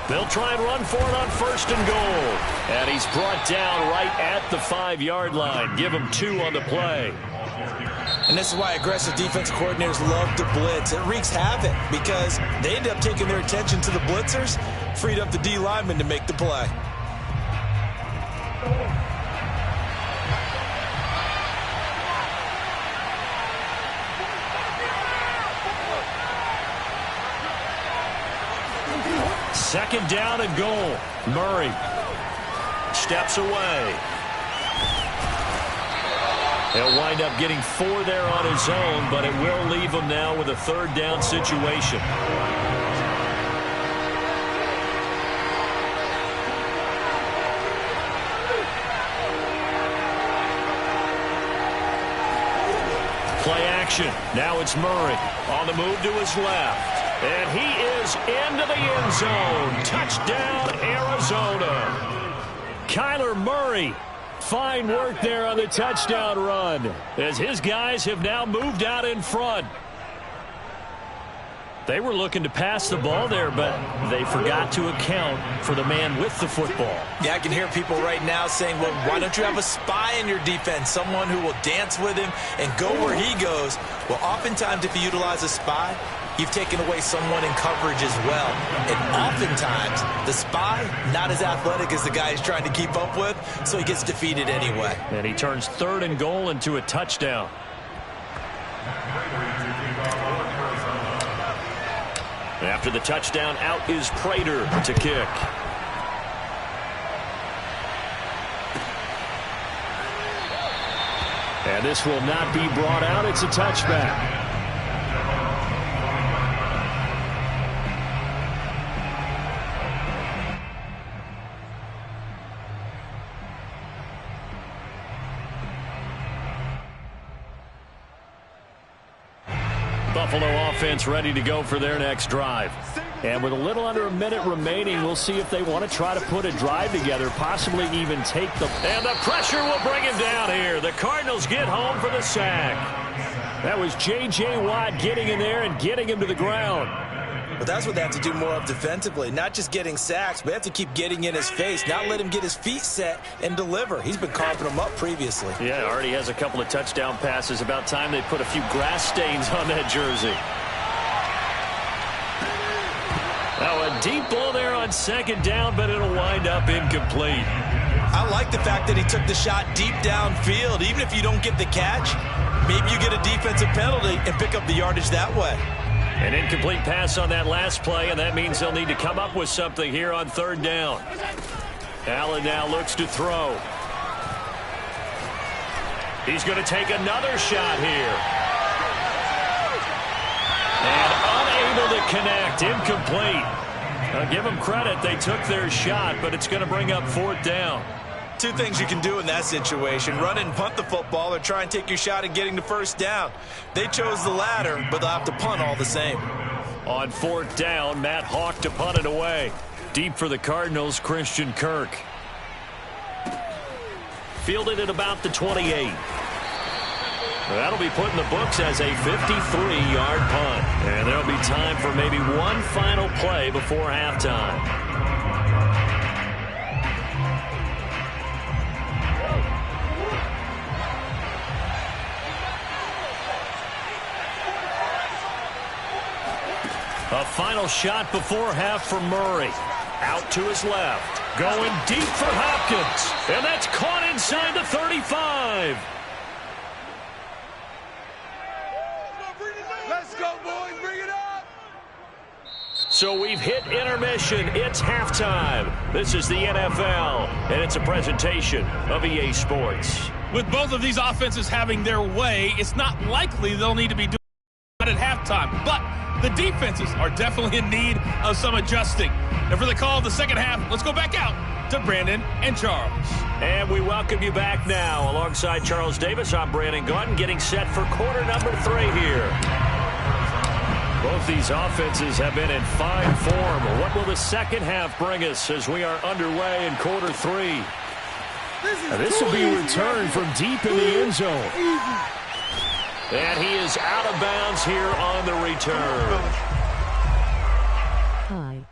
They'll try and run for it on 1st and goal. And he's brought down right at the 5-yard line. Give him 2 on the play. And this is why aggressive defensive coordinators love to blitz. It wreaks havoc because they end up taking their attention to the blitzers, freed up the D lineman to make the play. Second down and goal. Murray steps away. He'll wind up getting 4 there on his own, but it will leave him now with a 3rd down situation. Play action. Now it's Murray on the move to his left. And he is into the end zone. Touchdown, Arizona. Kyler Murray. Fine work there on the touchdown run as his guys have now moved out in front. They were looking to pass the ball there, but they forgot to account for the man with the football. Yeah, I can hear people right now saying, well, why don't you have a spy in your defense, someone who will dance with him and go where he goes? Well, oftentimes if you utilize a spy, you've taken away someone in coverage as well. And oftentimes, the spy, not as athletic as the guy he's trying to keep up with, so he gets defeated anyway. And he turns 3rd and goal into a touchdown. After the touchdown, out is Prater to kick. And this will not be brought out. It's a touchback. Buffalo offense ready to go for their next drive. And with a little under a minute remaining, we'll see if they want to try to put a drive together, possibly even take the... And the pressure will bring him down here. The Cardinals get home for the sack. That was J.J. Watt getting in there and getting him to the ground. But that's what they have to do more of defensively, not just getting sacks, but they have to keep getting in his face, not let him get his feet set and deliver. He's been carving them up previously. Yeah, already has a couple of touchdown passes. About time they put a few grass stains on that jersey. Now a deep ball there on 2nd down, but it'll wind up incomplete. I like the fact that he took the shot deep downfield. Even if you don't get the catch, maybe you get a defensive penalty and pick up the yardage that way. An incomplete pass on that last play, and that means they'll need to come up with something here on 3rd down. Allen now looks to throw. He's going to take another shot here. And unable to connect, incomplete. I'll give them credit, they took their shot, but it's going to bring up 4th down. 2 things you can do in that situation: run and punt the football, or try and take your shot at getting the 1st down. They chose the latter, but they'll have to punt all the same. On 4th down, Matt Hawk to punt it away. Deep for the Cardinals, Christian Kirk. Fielded at about the 28. That'll be put in the books as a 53-yard punt. And there'll be time for maybe one final play before halftime. A final shot before half for Murray. Out to his left. Going deep for Hopkins. And that's caught inside the 35. Let's go, boys. Bring it up. So we've hit intermission. It's halftime. This is the NFL, and it's a presentation of EA Sports. With both of these offenses having their way, it's not likely they'll need to be doing it at halftime. But the defenses are definitely in need of some adjusting. And for the call of the second half, let's go back out to Brandon and Charles. And we welcome you back now. Alongside Charles Davis, I'm Brandon Gaudin, getting set for quarter number 3 here. Both these offenses have been in fine form. What will the second half bring us as we are underway in quarter 3? This will be a return from deep in the end zone. And he is out of bounds here on the return. Hi.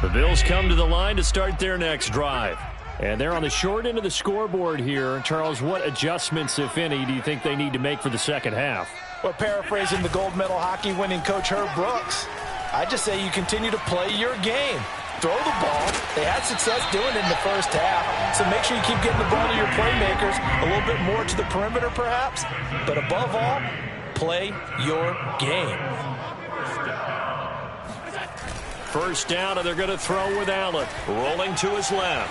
The Bills come to the line to start their next drive. And they're on the short end of the scoreboard here. Charles, what adjustments, if any, do you think they need to make for the second half? Well, paraphrasing the gold medal hockey winning coach Herb Brooks, I just say you continue to play your game. Throw the ball. They had success doing it in the first half, so make sure you keep getting the ball to your playmakers, a little bit more to the perimeter perhaps, but above all, play your game. First down, and they're going to throw with Allen. Rolling to his left.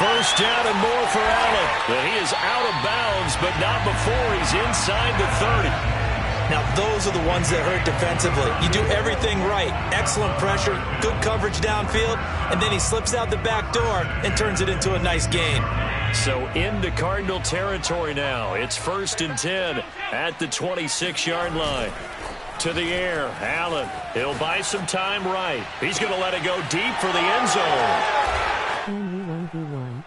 First down and more for Allen. And he is out of bounds, but not before he's inside the 30. Now, those are the ones that hurt defensively. You do everything right. Excellent pressure, good coverage downfield, and then he slips out the back door and turns it into a nice gain. So into Cardinal territory now. It's 1st and 10 at the 26-yard line. To the air, Allen. He'll buy some time right. He's going to let it go deep for the end zone. And 1v1.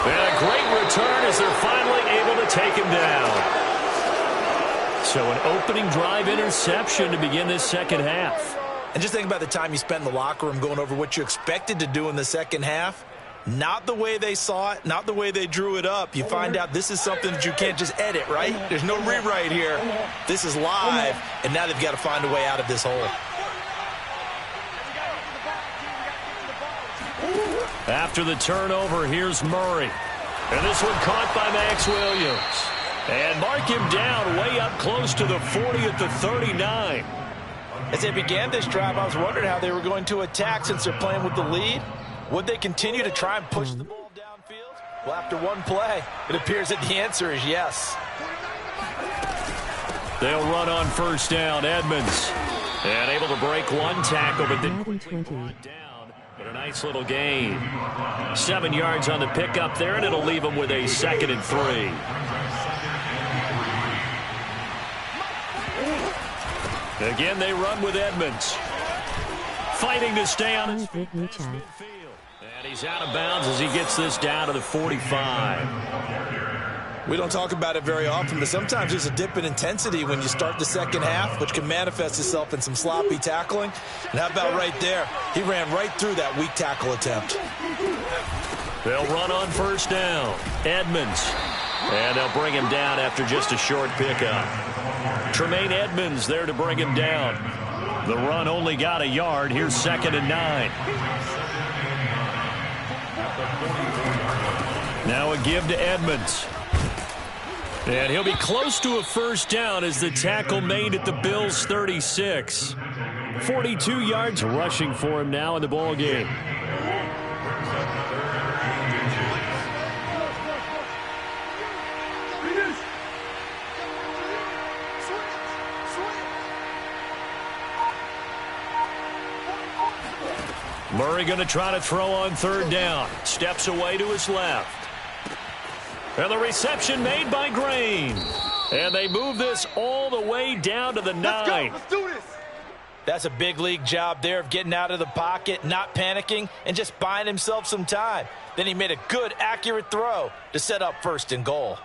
And a great return as they're finally able to take him down. So an opening drive interception to begin this second half. And just think about the time you spent in the locker room going over what you expected to do in the second half. Not the way they saw it, not the way they drew it up. You find out this is something that you can't just edit, right? There's no rewrite here. This is live, and now they've got to find a way out of this hole. After the turnover, here's Murray. And this one caught by Max Williams. And mark him down way up close to the 40 at the 39. As they began this drive, I was wondering how they were going to attack since they're playing with the lead. Would they continue to try and push the ball downfield? Well, after one play, it appears that the answer is yes. They'll run on first down. Edmonds. And able to break one tackle, but then quickly brought down. But a nice little gain. 7 yards on the pickup there, and it'll leave them with a 2nd and 3. Again, they run with Edmonds. Fighting to stay on his feet. And he's out of bounds as he gets this down to the 45. We don't talk about it very often, but sometimes there's a dip in intensity when you start the second half, which can manifest itself in some sloppy tackling. And how about right there? He ran right through that weak tackle attempt. They'll run on first down. Edmonds. And they'll bring him down after just a short pickup. Tremaine Edmonds there to bring him down. The run only got a yard. Here's 2nd and 9. Now a give to Edmonds. And he'll be close to a first down as the tackle made at the Bills' 36. 42 yards rushing for him now in the ball game. Murray going to try to throw on third down. Steps away to his left. And the reception made by Green. And they move this all the way down to the 9. Let's do this. That's a big league job there of getting out of the pocket, not panicking, and just buying himself some time. Then he made a good, accurate throw to set up 1st and goal.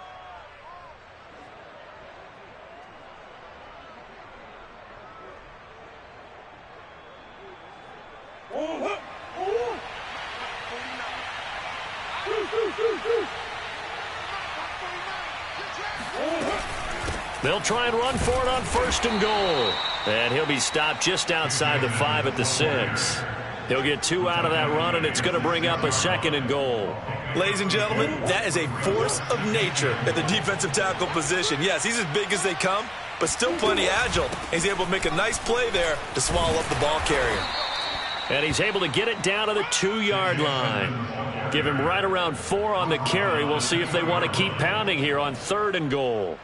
They'll try and run for it on 1st and goal. And he'll be stopped just outside the 5 at the 6. He'll get 2 out of that run, and it's going to bring up a 2nd and goal. Ladies and gentlemen, that is a force of nature at the defensive tackle position. Yes, he's as big as they come, but still plenty agile. He's able to make a nice play there to swallow up the ball carrier. And he's able to get it down to the 2-yard line. Give him right around 4 on the carry. We'll see if they want to keep pounding here on 3rd and goal.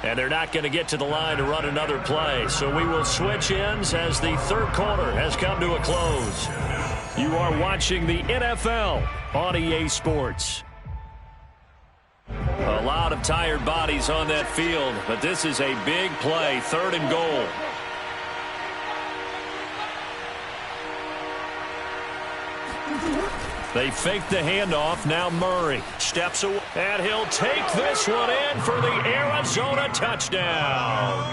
And they're not going to get to the line to run another play. So we will switch ends as the third quarter has come to a close. You are watching the NFL on EA Sports. A lot of tired bodies on that field, but this is a big play, 3rd and goal. They fake the handoff. Now Murray steps away, and he'll take this one in for the Arizona touchdown.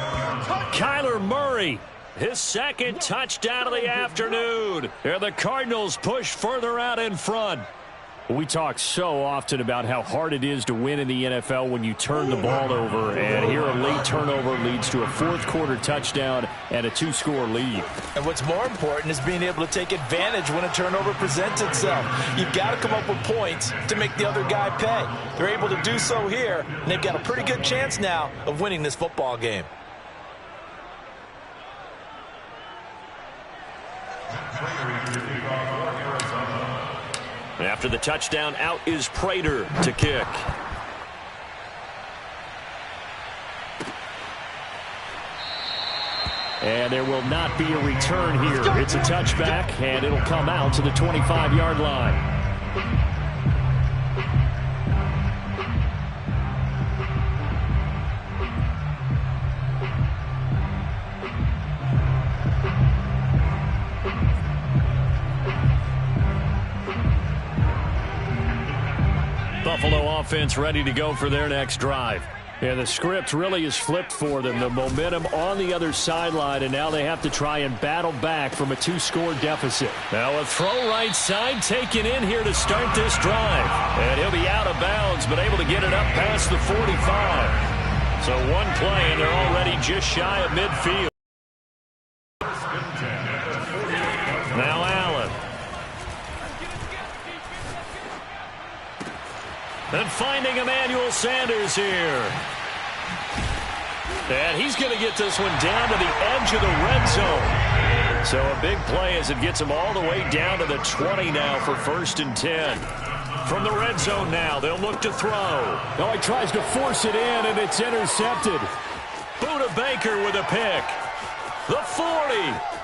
Kyler Murray, his 2nd touchdown of the afternoon. And the Cardinals push further out in front. We talk so often about how hard it is to win in the NFL when you turn the ball over, and here a late turnover leads to a 4th quarter touchdown and a 2-score lead. And what's more important is being able to take advantage when a turnover presents itself. You've got to come up with points to make the other guy pay. They're able to do so here, and they've got a pretty good chance now of winning this football game. After the touchdown, out is Prater to kick. And there will not be a return here. It's a touchback, and it'll come out to the 25-yard line. Buffalo offense ready to go for their next drive. Yeah, the script really is flipped for them. The momentum on the other sideline, and now they have to try and battle back from a 2-score deficit. Now a throw right side taken in here to start this drive. And he'll be out of bounds, but able to get it up past the 45. So one play, and they're already just shy of midfield. Now Allen. And finding Emmanuel Sanders here. And he's going to get this one down to the edge of the red zone. So a big play as it gets him all the way down to the 20 now for 1st and 10. From the red zone now, they'll look to throw. Oh, he tries to force it in, and it's intercepted. Buda Baker with a pick. The 40.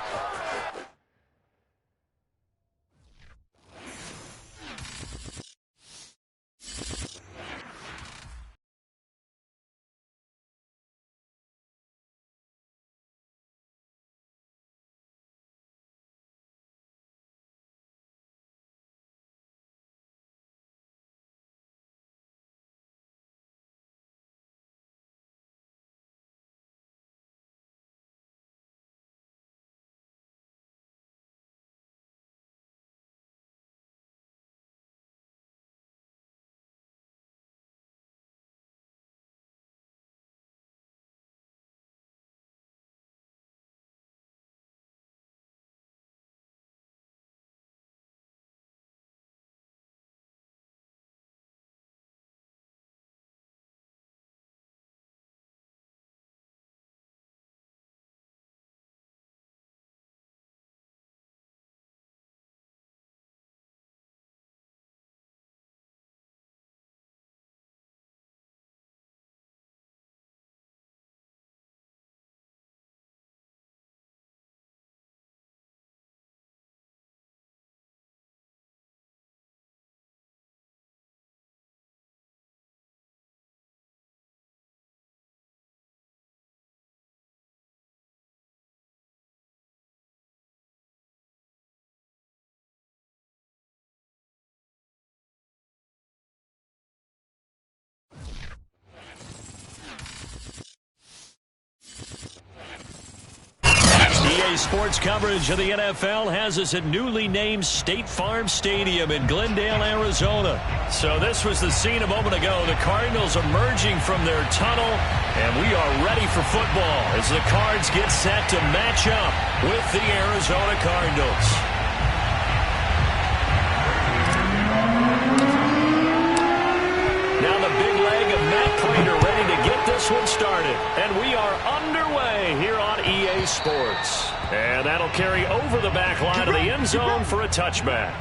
EA Sports coverage of the NFL has us at newly named State Farm Stadium in Glendale, Arizona. So this was the scene a moment ago. The Cardinals emerging from their tunnel, and we are ready for football as the Cards get set to match up with the Arizona Cardinals. Now the big leg of Matt Prater ready to get this one started. And we are underway here on EA Sports. And that'll carry over the back line of the end zone for a touchback.